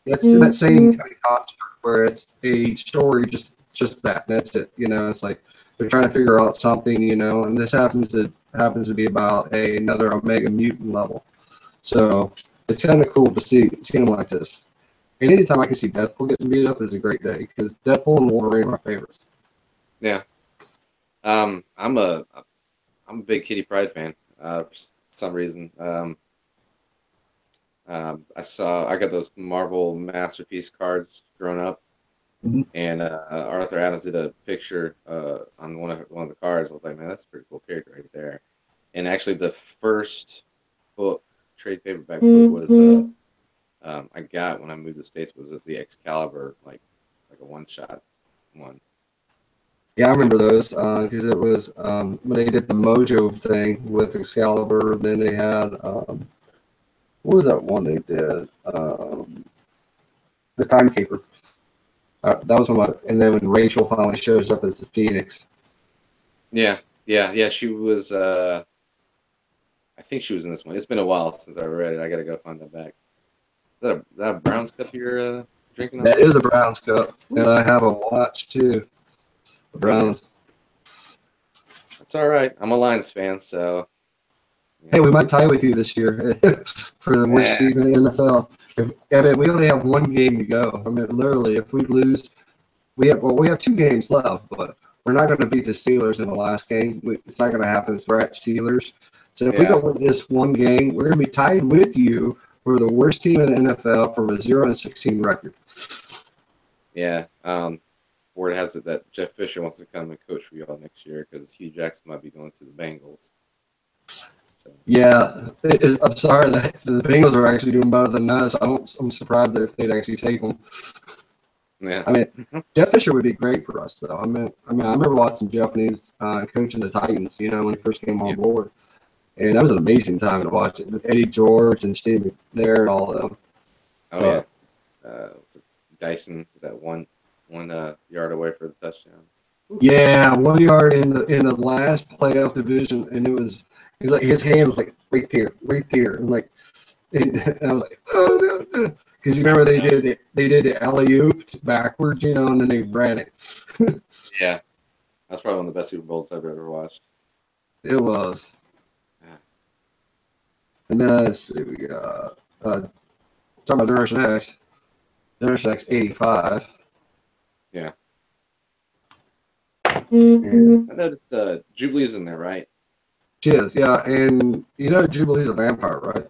[SPEAKER 1] It's in that same kind of construct where it's a story, just that. That's it. It's like they're trying to figure out something, and this happens to be about another Omega mutant level. So it's kind of cool to see them like this. And anytime I can see Deadpool getting beat up is a great day because Deadpool and Wolverine are my favorites.
[SPEAKER 2] Yeah. I'm a big Kitty Pryde fan. For some reason. I got those Marvel Masterpiece cards growing up,
[SPEAKER 1] Mhm.
[SPEAKER 2] and Arthur Adams did a picture on one of the cards. I was like, man, that's a pretty cool character right there. And actually, the first book, trade paperback book, was I got when I moved to the States was the Excalibur, like a one shot one.
[SPEAKER 1] Yeah, I remember those because it was when they did the Mojo thing with Excalibur. Then they had what was that one they did? The Timekeeper. That was one. And then when Rachel finally shows up as the Phoenix.
[SPEAKER 2] Yeah, yeah. She was. I think she was in this one. It's been a while since I read it. I got to go find that back. Is that a Browns cup you're drinking on
[SPEAKER 1] That
[SPEAKER 2] there?
[SPEAKER 1] is a Browns cup, and I have a watch too. The
[SPEAKER 2] Okay,
[SPEAKER 1] Browns.
[SPEAKER 2] that's all right. I'm a Lions fan, so
[SPEAKER 1] Hey,
[SPEAKER 2] yeah.
[SPEAKER 1] we might tie with you this year for the worst
[SPEAKER 2] Yeah,
[SPEAKER 1] team in the NFL. I mean, we only have one game to go. I mean, literally, if we lose, we have 2 games left, but we're not going to beat the Steelers in the last game. It's not going to happen. We're at Steelers. So if we
[SPEAKER 2] yeah,
[SPEAKER 1] don't win this one game, we're going to be tied with you for the worst team in the NFL for a 0-16 record.
[SPEAKER 2] yeah. Word has it that Jeff Fisher wants to come and coach for y'all next year because Hugh Jackson might be going to the Bengals. So
[SPEAKER 1] Yeah, I'm sorry that the Bengals are actually doing better than us. I'm surprised if they'd actually take them.
[SPEAKER 2] yeah,
[SPEAKER 1] I mean, Jeff Fisher would be great for us, though. I remember watching Jeff when he was coaching the Titans. When he first came
[SPEAKER 2] yeah,
[SPEAKER 1] on board, and that was an amazing time to watch it with Eddie George and Steve McNair and all of them.
[SPEAKER 2] oh yeah.
[SPEAKER 1] But
[SPEAKER 2] Was it Dyson with that one yard away for the touchdown?
[SPEAKER 1] yeah, 1 yard in the last playoff division, and it was like his hand was like right there, and like, and I was like, oh, because you remember they did the alley oop backwards, and then they ran it.
[SPEAKER 2] Yeah, that's probably one of the best Super Bowls I've ever watched.
[SPEAKER 1] It was.
[SPEAKER 2] Yeah,
[SPEAKER 1] And then let's see, we got talking about Generation X. Generation X 85.
[SPEAKER 2] yeah.
[SPEAKER 1] And
[SPEAKER 2] I noticed Jubilee's in there, right?
[SPEAKER 1] she is, yeah. And Jubilee's a vampire, right?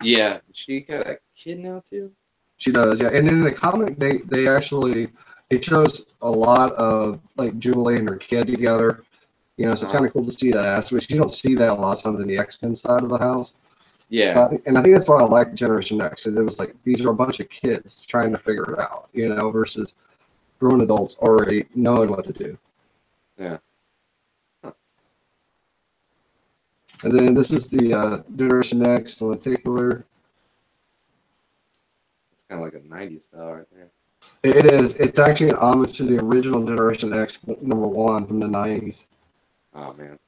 [SPEAKER 2] Yeah, she got a kid now too.
[SPEAKER 1] She does, yeah. And in the comic, they actually it shows a lot of like Jubilee and her kid together. So it's
[SPEAKER 2] Uh-huh.
[SPEAKER 1] kind of cool to see that aspect. You don't see that a lot of times in the X-Men side of the house. So
[SPEAKER 2] Yeah,
[SPEAKER 1] I think that's why I like Generation X. It was like these are a bunch of kids trying to figure it out, versus grown adults already knowing what to do.
[SPEAKER 2] yeah. Huh.
[SPEAKER 1] And then this is the Generation X in particular.
[SPEAKER 2] It's kind of like a '90s style right there.
[SPEAKER 1] It is. It's actually an homage to the original Generation X #1 from the '90s.
[SPEAKER 2] Oh man.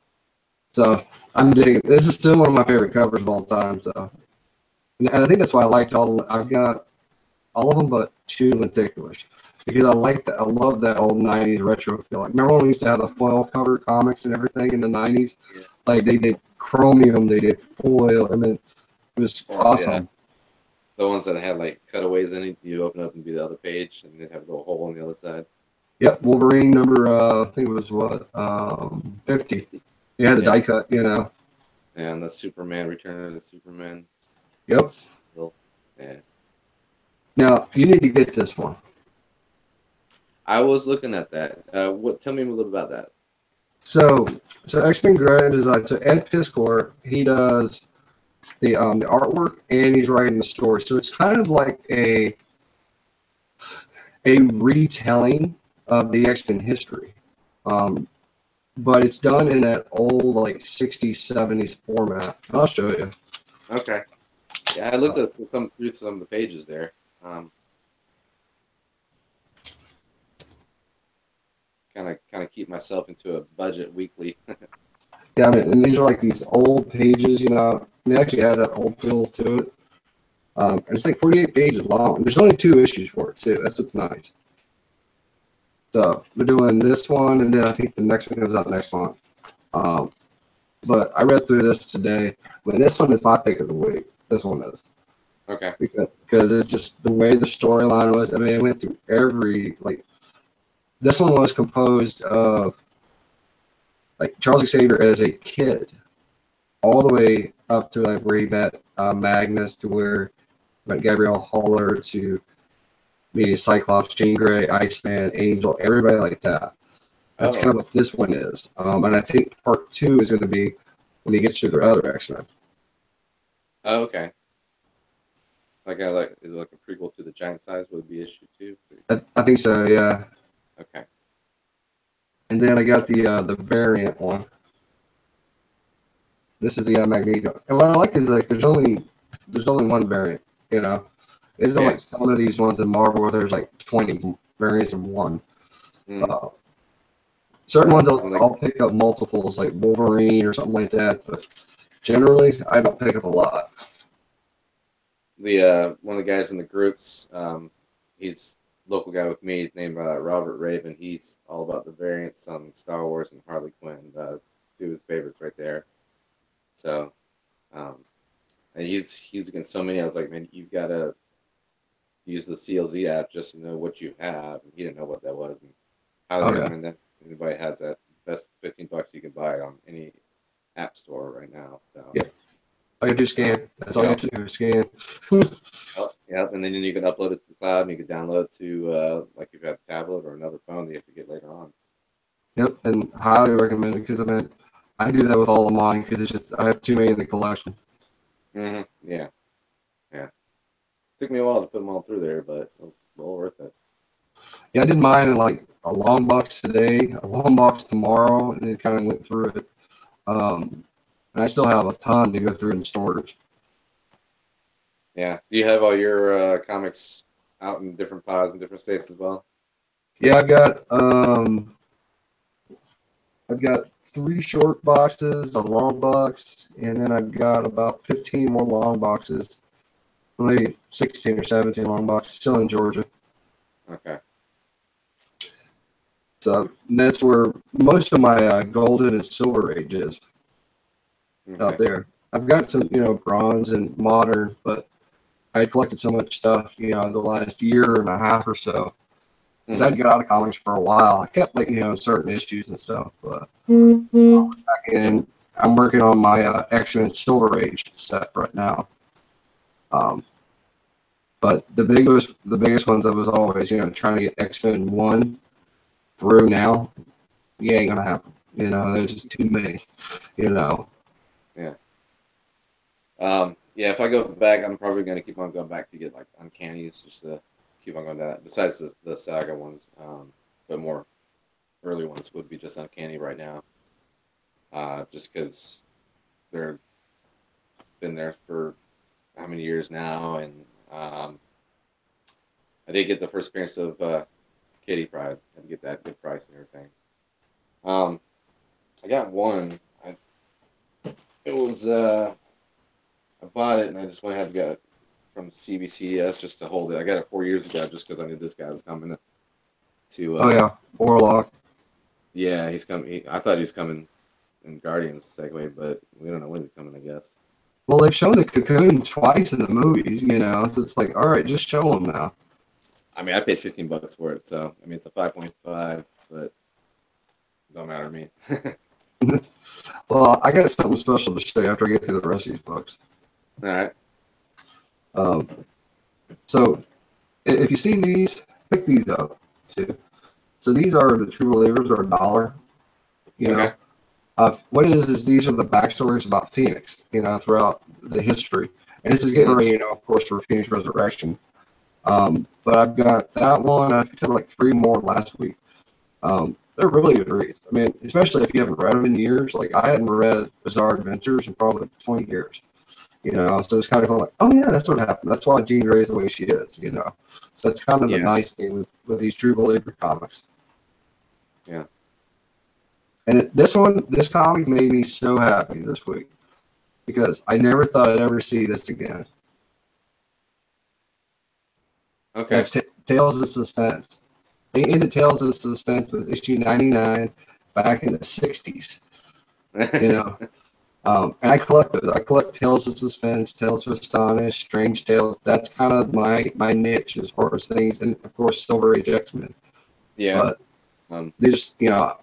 [SPEAKER 1] So I'm digging. This is still one of my favorite covers of all time. So, and I think that's why I liked all. I've got all of them, but two in particular, because I like that. I love that old '90s retro feel. Like, remember when we used to have the foil cover comics and everything in the '90s?
[SPEAKER 2] Yeah.
[SPEAKER 1] Like they did chromium, they did foil. I mean, it was
[SPEAKER 2] Or yeah,
[SPEAKER 1] awesome.
[SPEAKER 2] the ones that had like cutaways in it. You open up and be the other page, and they'd have a little hole on the other side.
[SPEAKER 1] Yep, Wolverine number. I think it was what 50. Yeah, the
[SPEAKER 2] Yeah.
[SPEAKER 1] die cut.
[SPEAKER 2] And the Superman Return of the Superman.
[SPEAKER 1] Yep.
[SPEAKER 2] Still, yeah.
[SPEAKER 1] Now you need to get this one.
[SPEAKER 2] I was looking at that. What? Tell me a little about that.
[SPEAKER 1] So, so X-Men Grand Design. So Ed Piscor, he does the artwork and he's writing the story. So it's kind of like a retelling of the X-Men history, um, but it's done in that old like '60s '70s format. I'll show you.
[SPEAKER 2] Okay. Yeah, I looked at some through some of the pages there. Um, kind of keep myself into a budget weekly.
[SPEAKER 1] Yeah, I mean, and these are like these old pages. And it actually has that old feel to it. And it's like 48 pages long. There's only 2 issues for it too. That's what's nice. So we're doing this one, and then I think the next one comes out next month. Um, but I read through this today. But this one is my pick of the week. This one is
[SPEAKER 2] Okay.
[SPEAKER 1] because it's just the way the storyline was. I mean, it went through every like. This one was composed of like Charles Xavier as a kid, all the way up to like where he met Magnus, to where he met Gabrielle Haller, to meeting Cyclops, Jean Grey, Iceman, Angel, everybody like that. That's kind
[SPEAKER 2] Oh.
[SPEAKER 1] of what this one is. And I think part 2 is going to be when he gets to the other X-Men.
[SPEAKER 2] Oh, okay. Like is it like a prequel to the Giant Size? Would it be issue 2?
[SPEAKER 1] I think so, yeah.
[SPEAKER 2] Okay.
[SPEAKER 1] And then I got the variant one. This is the Magneto. And what I like is like there's only one variant. You know, it isn't
[SPEAKER 2] Yeah.
[SPEAKER 1] like some of these ones in Marvel where there's like 20 variants of one.
[SPEAKER 2] Mm.
[SPEAKER 1] Uh, Certain ones
[SPEAKER 2] And
[SPEAKER 1] I'll pick up multiples, like Wolverine or something like that. But generally, I don't pick up a lot.
[SPEAKER 2] the one of the guys in the groups, he's a local guy with me named Robert Raven. He's all about the variants on Star Wars and Harley Quinn. Two of his favorites right there. So, um, and he's against so many. I was like, man, you've got to use the CLZ app just to know what you have. And he didn't know what that was, and highly
[SPEAKER 1] Okay.
[SPEAKER 2] recommend that if anybody has that. Best $15 you can buy on any app store right now. So,
[SPEAKER 1] Yeah. All you do is
[SPEAKER 2] uh,
[SPEAKER 1] scan. That's all you have to do is scan.
[SPEAKER 2] yep, and then you can upload it to the cloud, and you can download it to like if you have a tablet or another phone that you have to get later on.
[SPEAKER 1] Yep, and highly recommend it because I mean, I do that with all of mine because it's just I have too many in the collection.
[SPEAKER 2] Yeah, yeah. Took me a while to put them all through there, but it was well worth it.
[SPEAKER 1] Yeah, I did mine in like a long box today, a long box tomorrow, and then kind of went through it. And I still have a ton to go through in storage.
[SPEAKER 2] Yeah. Do you have all your comics out in different pods in different states as well?
[SPEAKER 1] Yeah, I've got 3 short boxes, a long box, and then I've got about 15 more long boxes, maybe 16 or 17 long boxes still in Georgia.
[SPEAKER 2] Okay.
[SPEAKER 1] So that's where most of my golden and silver age is out
[SPEAKER 2] Okay.
[SPEAKER 1] there. I've got some, bronze and modern, but I collected so much stuff, the last year and a half or so. Because
[SPEAKER 2] hmm
[SPEAKER 1] I'd get out of comics for a while. I kept, like, certain issues and stuff. But
[SPEAKER 2] Yeah.
[SPEAKER 1] and I'm working on my X-Men Silver Age set right now. Um, but the biggest ones I was always, trying to get X-Men 1 through now. Yeah, ain't gonna happen. There's just too many. You know.
[SPEAKER 2] Yeah. Yeah. If I go back, I'm probably going to keep on going back to get like Uncanny's just to keep on going to that. Besides the Saga ones, but more early ones would be just Uncanny right now. Just because they're been there for how many years now, and I did get the first appearance of Kitty Pryde. I had to get that good price and everything. I got one. It was I bought it and I just went ahead and got it from CBCS just to hold it. I got it 4 years ago just because I knew this guy was coming to.
[SPEAKER 1] Oh yeah, Warlock.
[SPEAKER 2] Yeah, he's coming. I thought he was coming in Guardians segue, but we don't know when he's coming. I guess.
[SPEAKER 1] Well, they've shown the cocoon twice in the movies, you know, so it's like, all right, just show them now.
[SPEAKER 2] I mean, I paid $15 for it, so I mean it's a 5.5, but it don't matter to me.
[SPEAKER 1] Well, I got something special to show you after I get through the rest of these books.
[SPEAKER 2] All right.
[SPEAKER 1] Um, so if you see these, pick these up too. So these are the True Believers, are $1. You know,
[SPEAKER 2] Okay.
[SPEAKER 1] what it is these are the backstories about Phoenix, you know, throughout the history. And this is getting ready, you know, of course, for Phoenix Resurrection. But I've got that one. I picked up like 3 more last week. They're really good reads. I mean, especially if you haven't read them in years. Like I hadn't read Bizarre Adventures in probably 20 years. You know, so it's kind of like, oh yeah, that's what happened. That's why Jean Grey is the way she is. You know, so that's kind of the nice thing with these True Believer comics.
[SPEAKER 2] Yeah.
[SPEAKER 1] And this comic made me so happy this week because I never thought I'd ever see this again.
[SPEAKER 2] Okay.
[SPEAKER 1] That's Tales of Suspense. They ended Tales of Suspense with issue 99 back in the 60s. You know, and I collect those. I collect Tales of Suspense, Tales of Astonish, Strange Tales. That's kind of my niche as far as things, and of course Silver Age X-Men.
[SPEAKER 2] Yeah.
[SPEAKER 1] But they just, you know,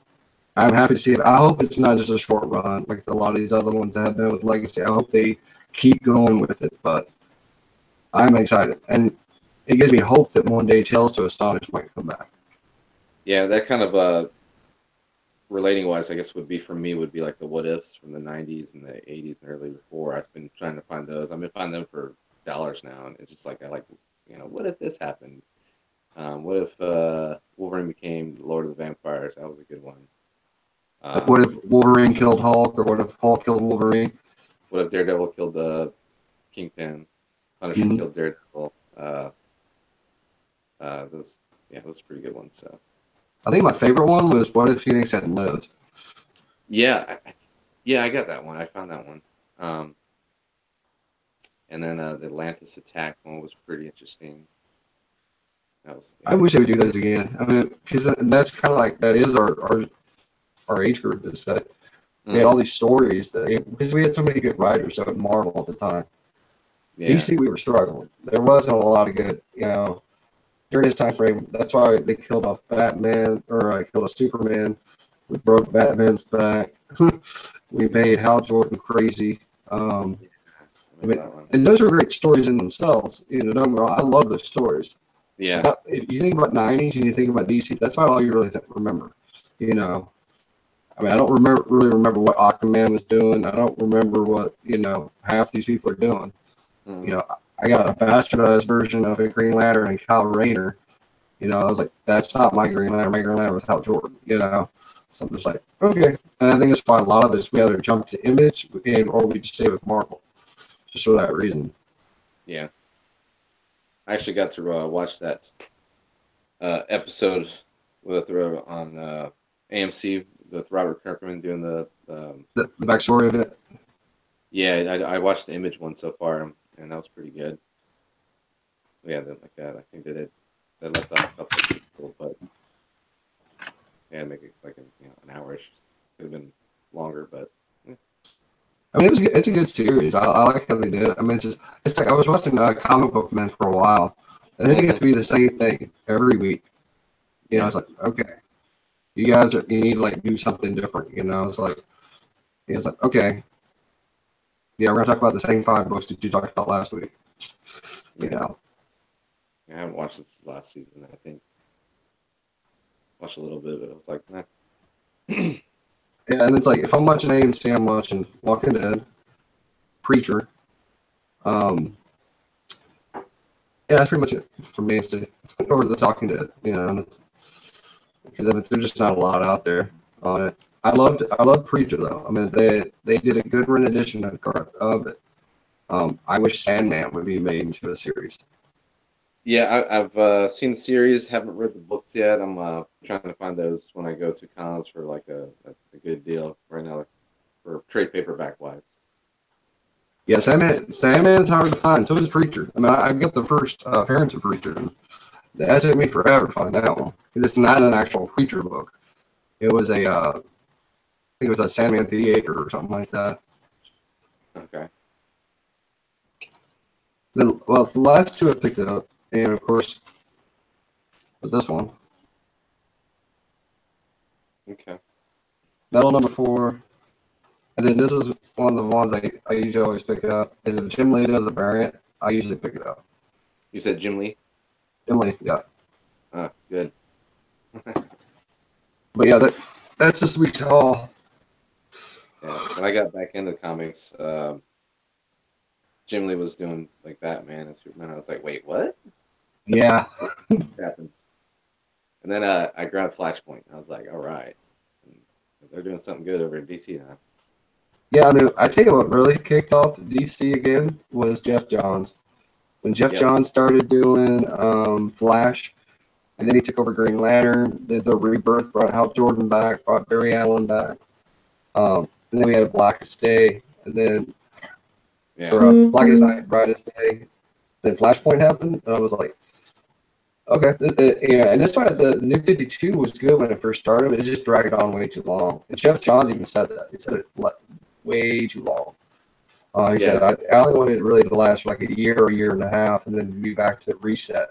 [SPEAKER 1] I'm happy to see it. I hope it's not just a short run like a lot of these other ones that have been with Legacy. I hope they keep going with it, but I'm excited. And it gives me hope that one day Tales to Astonish might come back.
[SPEAKER 2] Yeah, that kind of relating wise, I guess would be for me would be like the what ifs from the 90s and the 80s and early before. I've been trying to find those. I've been finding them for dollars now, and it's just like I like, you know, what if this happened? What if Wolverine became the Lord of the Vampires? That was a good one.
[SPEAKER 1] Like what if Wolverine killed Hulk, or what if Hulk killed Wolverine?
[SPEAKER 2] What if Daredevil killed the Kingpin? Punisher killed Daredevil. Those are pretty good ones. So
[SPEAKER 1] I think my favorite one was what if Phoenix had lived.
[SPEAKER 2] yeah, I got that one. I found that one. And then the Atlantis attack one was pretty interesting.
[SPEAKER 1] I wish they would do those again. I mean, because that's kind of like that is our age group is that we had all these stories that because we had so many good writers at Marvel at the time.
[SPEAKER 2] Yeah.
[SPEAKER 1] DC, we were struggling. There wasn't a lot of good, you know, during this time frame. That's why they killed off Batman, or killed off Superman. We broke Batman's back. We made Hal Jordan crazy. I mean, and those are great stories in themselves. You know, don't get me wrong, I love those stories.
[SPEAKER 2] Yeah.
[SPEAKER 1] But if you think about 90s and you think about DC, that's not all you really remember. You know, I mean, I don't really remember what Aquaman was doing. I don't remember what, you know, half these people are doing. You know, I got a bastardized version of a Green Lantern and Kyle Rayner. You know, I was like, that's not my Green Lantern. My Green Lantern was Hal Jordan. You know, so I'm just like, okay. And I think that's why a lot of this we either jump to Image or we just stay with Marvel, just for that reason.
[SPEAKER 2] Yeah. I actually got to watch that episode with on AMC with Robert Kirkman doing the
[SPEAKER 1] backstory of it.
[SPEAKER 2] Yeah, I watched the Image one so far, and that was pretty good. Yeah, like that. I think they left out a couple of people, but yeah, make it like an hour-ish. Could have been longer, but. Yeah.
[SPEAKER 1] I mean, it's a good series. I like how they did it. I mean, it's like I was watching Comic Book Men for a while, and then it got to be the same thing every week. You know, it's like, okay, you need to like do something different. You know, it's like okay, yeah, we're gonna talk about the same 5 books that you talked about last week. You know.
[SPEAKER 2] I haven't watched this last season. I think watched a little bit of it. I was like, nah.
[SPEAKER 1] Yeah, and it's like if I'm watching AMC, I'm watching Walking Dead, Preacher. Yeah, that's pretty much it for me. Or The Talking Dead. You know, because I mean, there's just not a lot out there on it. I loved Preacher though. I mean, they did a good rendition of it. I wish Sandman would be made into a series.
[SPEAKER 2] Yeah, I've seen the series, haven't read the books yet. I'm trying to find those when I go to cons for like a good deal right now for trade paperback wise.
[SPEAKER 1] Yeah,
[SPEAKER 2] S-
[SPEAKER 1] Sandman's hard to find. So is Preacher. I mean, I got the first appearance of Preacher. And that took me forever to find that one. It's not an actual Preacher book. It was I think it was a Sandman Theater or something like that.
[SPEAKER 2] Okay.
[SPEAKER 1] Well, the last two I picked it up, and of course was this one,
[SPEAKER 2] Okay.
[SPEAKER 1] Metal Number Four. And then this is one of the ones I usually always pick up. Is if Jim Lee does a variant, I usually pick it up.
[SPEAKER 2] You said Jim Lee?
[SPEAKER 1] Jim Lee, yeah.
[SPEAKER 2] Good.
[SPEAKER 1] But yeah, that's this week's haul.
[SPEAKER 2] Yeah. When I got back into comics, Jim Lee was doing like Batman and Superman. I was like, wait, what?
[SPEAKER 1] Yeah,
[SPEAKER 2] What happened? And then I grabbed Flashpoint. I was like, all right. And they're doing something good over in DC now.
[SPEAKER 1] yeah. I mean, I tell you what really kicked off DC again was Jeff Johns. When Jeff
[SPEAKER 2] Yep.
[SPEAKER 1] Johns started doing Flash, and then he took over Green Lantern, did the Rebirth, brought Hal Jordan back, brought Barry Allen back. And then we had Blackest Day, and then
[SPEAKER 2] Yeah.
[SPEAKER 1] or Blackest Night, Brightest Day. Then Flashpoint happened, and I was like, okay, yeah. And that's why the New 52 was good when it first started, but it just dragged on way too long. And Jeff Johns even said that. He said it way too long. He
[SPEAKER 2] Yeah.
[SPEAKER 1] said, I only wanted it really to last for like a year or a year and a half and then be back to reset.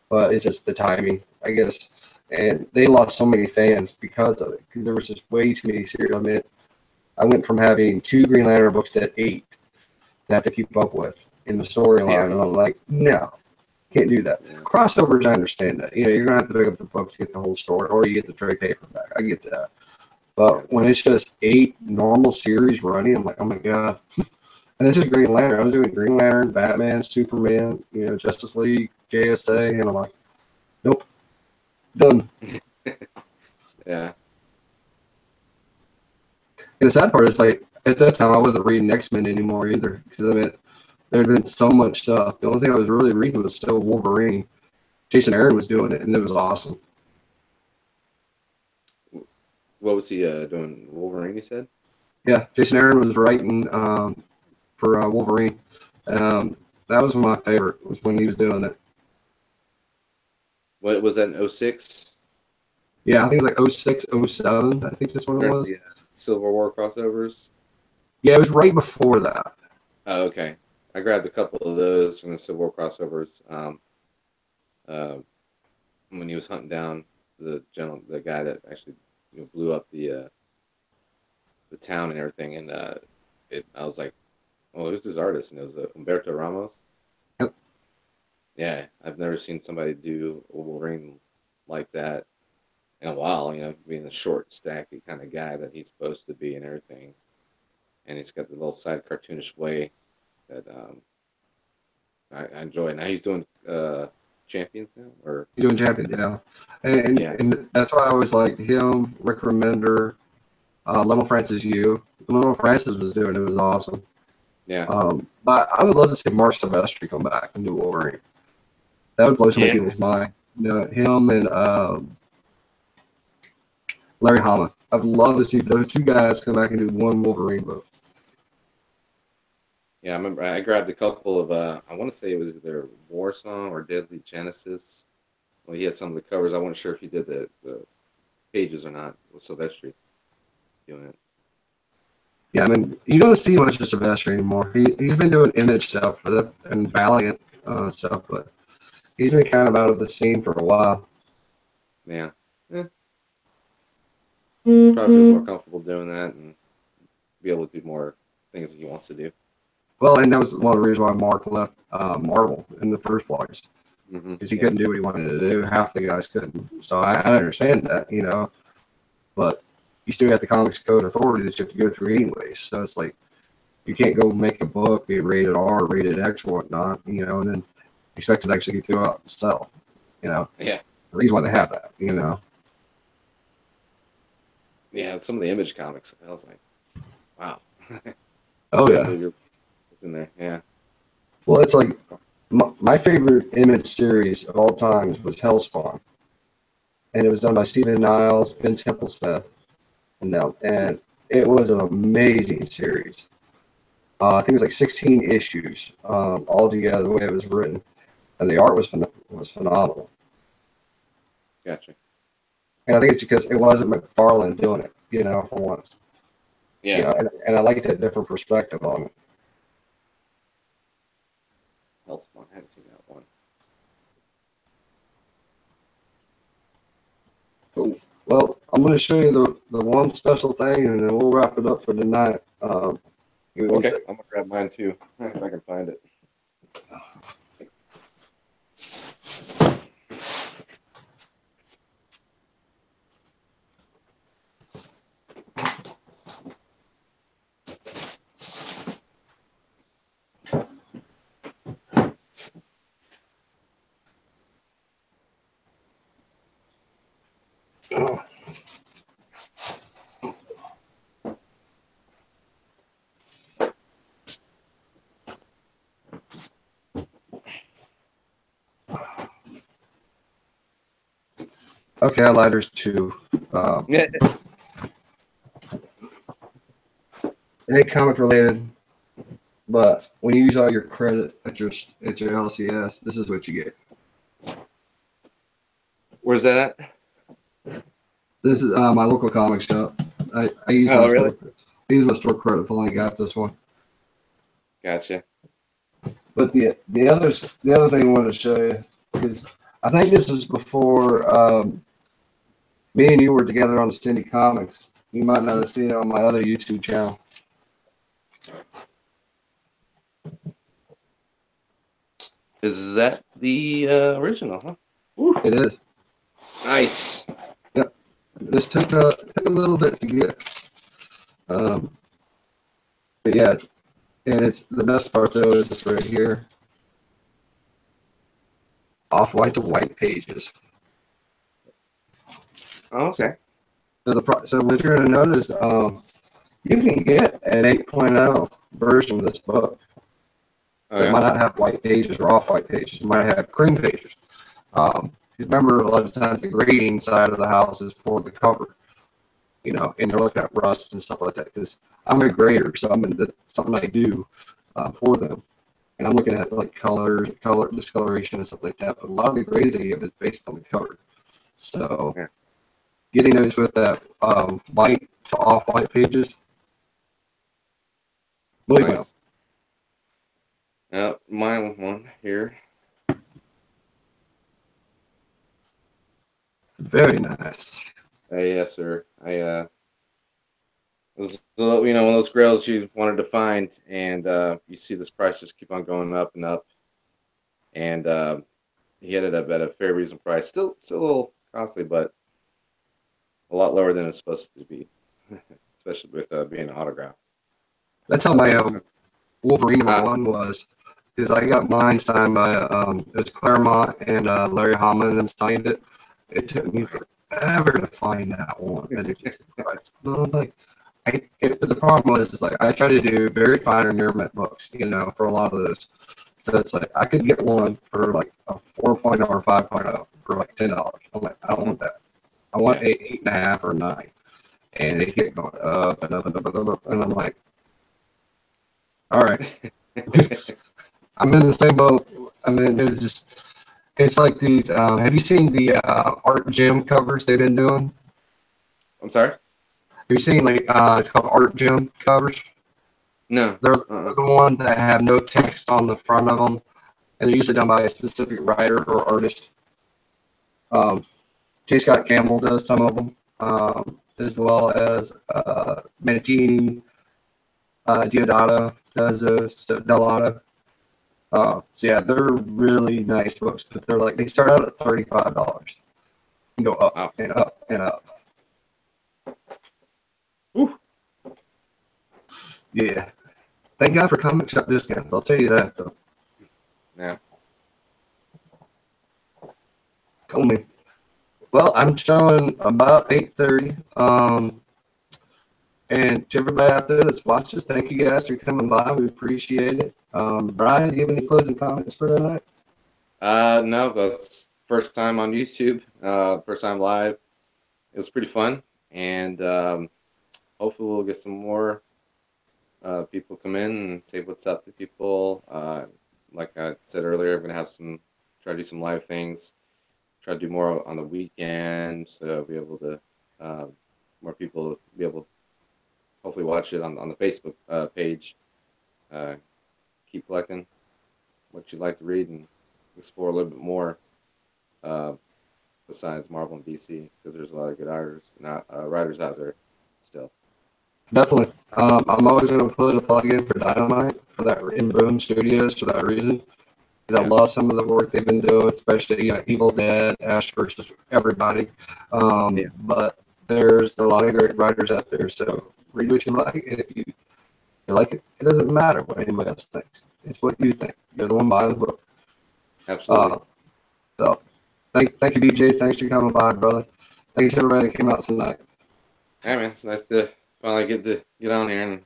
[SPEAKER 1] But it's just the timing, I guess. And they lost so many fans because of it, because there was just way too many series. I mean, I went from having two Green Lantern books to 8 to have to keep up with in the
[SPEAKER 2] Yeah.
[SPEAKER 1] storyline. And I'm like, no, can't do that.
[SPEAKER 2] Yeah.
[SPEAKER 1] Crossovers, I understand that. You know, you're going to have to pick up the books to get the whole story, or you get the trade paperback. I get that.
[SPEAKER 2] Yeah.
[SPEAKER 1] But when it's just 8 normal series running, I'm like, oh my God. And this is Green Lantern. I was doing Green Lantern, Batman, Superman, you know, Justice League, JSA, and I'm like, nope, done.
[SPEAKER 2] Yeah.
[SPEAKER 1] And the sad part is, like, at that time, I wasn't reading X-Men anymore either. Because, I mean, there had been so much stuff. The only thing I was really reading was still Wolverine. Jason Aaron was doing it, and it was awesome.
[SPEAKER 2] What was he doing? Wolverine, you said?
[SPEAKER 1] Yeah, Jason Aaron was writing for Wolverine. Um, that was my favorite, was when he was doing it.
[SPEAKER 2] What was that in '06
[SPEAKER 1] Yeah, I think it was like '06, '07. I think that's what it
[SPEAKER 2] during
[SPEAKER 1] was.
[SPEAKER 2] the Civil War crossovers?
[SPEAKER 1] Yeah, it was right before that.
[SPEAKER 2] Oh, okay. I grabbed a couple of those from the Civil War crossovers. Uh, when he was hunting down the guy that actually blew up the town and everything, and I was like, "Oh, who's this artist?" And it was Humberto Ramos.
[SPEAKER 1] Yep.
[SPEAKER 2] Yeah, I've never seen somebody do a Wolverine like that in a while. Being the short, stacky kind of guy that he's supposed to be and everything, and he's got the little side cartoonish way that I enjoy. Now he's doing Champions now, or
[SPEAKER 1] He's doing Champions, yeah. And,
[SPEAKER 2] yeah,
[SPEAKER 1] and that's why I always liked him, Rick Remender, Little Francis Yu. Little Francis was doing it was awesome.
[SPEAKER 2] yeah,
[SPEAKER 1] But I would love to see Mark Silvestri come back and do Wolverine. That would blow so many
[SPEAKER 2] yeah,
[SPEAKER 1] people's mind. You know, him and Larry Hama. I'd love to see those two guys come back and do one Wolverine book.
[SPEAKER 2] yeah. I remember I grabbed a couple of I want to say it was either War Song or Deadly Genesis. Well, he had some of the covers. I wasn't sure if he did the pages or not with Silvestri doing it.
[SPEAKER 1] Yeah, I mean, you don't see much of Silvestri anymore. He's been doing image stuff for that and Valiant stuff, but he's been kind of out of the scene for a while.
[SPEAKER 2] Yeah, yeah. Probably feels more comfortable doing that and be able to do more things that he wants to do.
[SPEAKER 1] Well, and that was one of the reasons why Mark left Marvel in the first place, because he
[SPEAKER 2] Yeah,
[SPEAKER 1] couldn't do what he wanted to do. Half the guys couldn't. So I understand that, you know, but you still got the Comics Code Authority that you have to go through anyways. So it's like you can't go make a book, be rated R, rated X, or whatnot, you know, and then expect it to actually go out and sell, you know.
[SPEAKER 2] yeah,
[SPEAKER 1] The reason why they have that, you know.
[SPEAKER 2] yeah. Some of the Image comics, I was like, wow,
[SPEAKER 1] Oh
[SPEAKER 2] can't
[SPEAKER 1] yeah.
[SPEAKER 2] believe it's in there. Yeah,
[SPEAKER 1] Well, it's like My favorite Image series of all times was Hellspawn, and it was done by Stephen Niles, Ben Templesmith, and them, and it was an amazing series. I think it was like 16 issues all together the way it was written, and the art was phenomenal.
[SPEAKER 2] Gotcha.
[SPEAKER 1] And I think it's because it wasn't McFarlane doing it, for once.
[SPEAKER 2] Yeah.
[SPEAKER 1] And I like that different perspective on it.
[SPEAKER 2] Hellspawn. I haven't seen that one.
[SPEAKER 1] Cool. Well, I'm going to show you the one special thing, and then we'll wrap it up for tonight.
[SPEAKER 2] Okay, I'm gonna grab mine too if I can find it.
[SPEAKER 1] Oh. Okay, I lied. There's two.
[SPEAKER 2] Yeah.
[SPEAKER 1] It ain't comic related, but when you use all your credit at your LCS, this is what you get.
[SPEAKER 2] Where's that at?
[SPEAKER 1] This is my local comic shop. I use
[SPEAKER 2] Oh, really?
[SPEAKER 1] my store credit for when I got this one.
[SPEAKER 2] Gotcha.
[SPEAKER 1] But the other thing I wanted to show you is I think this was before me and you were together on the Syndi Comics. You might not have seen it on my other YouTube channel.
[SPEAKER 2] Is that the original, huh?
[SPEAKER 1] Woo. It is.
[SPEAKER 2] Nice.
[SPEAKER 1] Yep. This took a little bit to get. But yeah, and it's the best part though is this right here. Off-white to white pages.
[SPEAKER 2] Oh, okay.
[SPEAKER 1] So what you're going to notice, you can get an 8.0 version of this book.
[SPEAKER 2] Oh,
[SPEAKER 1] It
[SPEAKER 2] yeah.
[SPEAKER 1] might not have white pages or off-white pages. It might have cream pages. Remember, a lot of times the grading side of the house is for the cover, and they're looking at rust and stuff like that. Because I'm a grader, so that's something I do for them. And I'm looking at like color discoloration and stuff like that. But a lot of the grades I give is based on the cover. So
[SPEAKER 2] Yeah.
[SPEAKER 1] getting those with that white to off-white pages, believe me.
[SPEAKER 2] Nice. My one here.
[SPEAKER 1] Very nice.
[SPEAKER 2] Yes, sir. This is, one of those grails you wanted to find, and you see this price just keep on going up and up, and he had it up at a fair reasonable price. Still a little costly, but a lot lower than it's supposed to be, especially with being an autograph.
[SPEAKER 1] That's how my Wolverine one was. Because I got mine signed by it was Claremont and Larry Hama, and them signed it. It took me forever to find that one. And it just, I was like, the problem was, is like I try to do very fine or near mint books, for a lot of those. So it's like I could get one for like a 4.0 or 5.0 for like $10. I'm like, I don't want that. I want 8.5 or 9. And it kept going up and up and up and up, and I'm like, all right. I'm in the same boat. I mean, it's like these. Have you seen the Art Gym covers they've been doing?
[SPEAKER 2] I'm sorry?
[SPEAKER 1] Have you seen it's called Art Gym covers?
[SPEAKER 2] No.
[SPEAKER 1] They're the ones that have no text on the front of them, and they're usually done by a specific writer or artist. J. Scott Campbell does some of them, as well as Mantini, Diodato does those, Delato. So yeah, they're really nice books, but they start out at $35 and go up and up and up.
[SPEAKER 2] Woo.
[SPEAKER 1] Yeah. Thank God for comic shop discounts. I'll tell you that though.
[SPEAKER 2] Yeah.
[SPEAKER 1] Cool, man. Well, I'm showing about 8:30. And to everybody out there that's watched us, thank you guys for coming by. We appreciate it. Brian, do you have any closing comments for tonight?
[SPEAKER 2] No, that's first time on YouTube, first time live. It was pretty fun, and hopefully we'll get some more people come in and say what's up to people. Like I said earlier, I'm gonna have try to do some live things, try to do more on the weekend, so be able to more people be able to hopefully watch it on the Facebook page. Uh, Keep collecting what you'd like to read and explore a little bit more uh, besides Marvel and DC because there's a lot of good writers out there still.
[SPEAKER 1] Definitely. I'm always going to put a plug in for Dynamite for that in Boom Studios for that reason. Because I
[SPEAKER 2] Yeah,
[SPEAKER 1] love some of the work they've been doing, especially Evil Dead, Ash versus everybody.
[SPEAKER 2] yeah,
[SPEAKER 1] But there's a lot of great writers out there, so read what you like. And if you like it, it doesn't matter what anybody else thinks. It's what you think. You're the one buying the book.
[SPEAKER 2] absolutely.
[SPEAKER 1] Uh, so thank you, BJ. Thanks for coming by, brother. Thanks everybody that came out tonight.
[SPEAKER 2] Yeah, man, it's nice to finally get on here and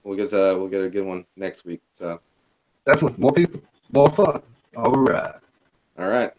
[SPEAKER 2] we'll get a good one next week. So,
[SPEAKER 1] Definitely more people, more fun. All right.
[SPEAKER 2] all right.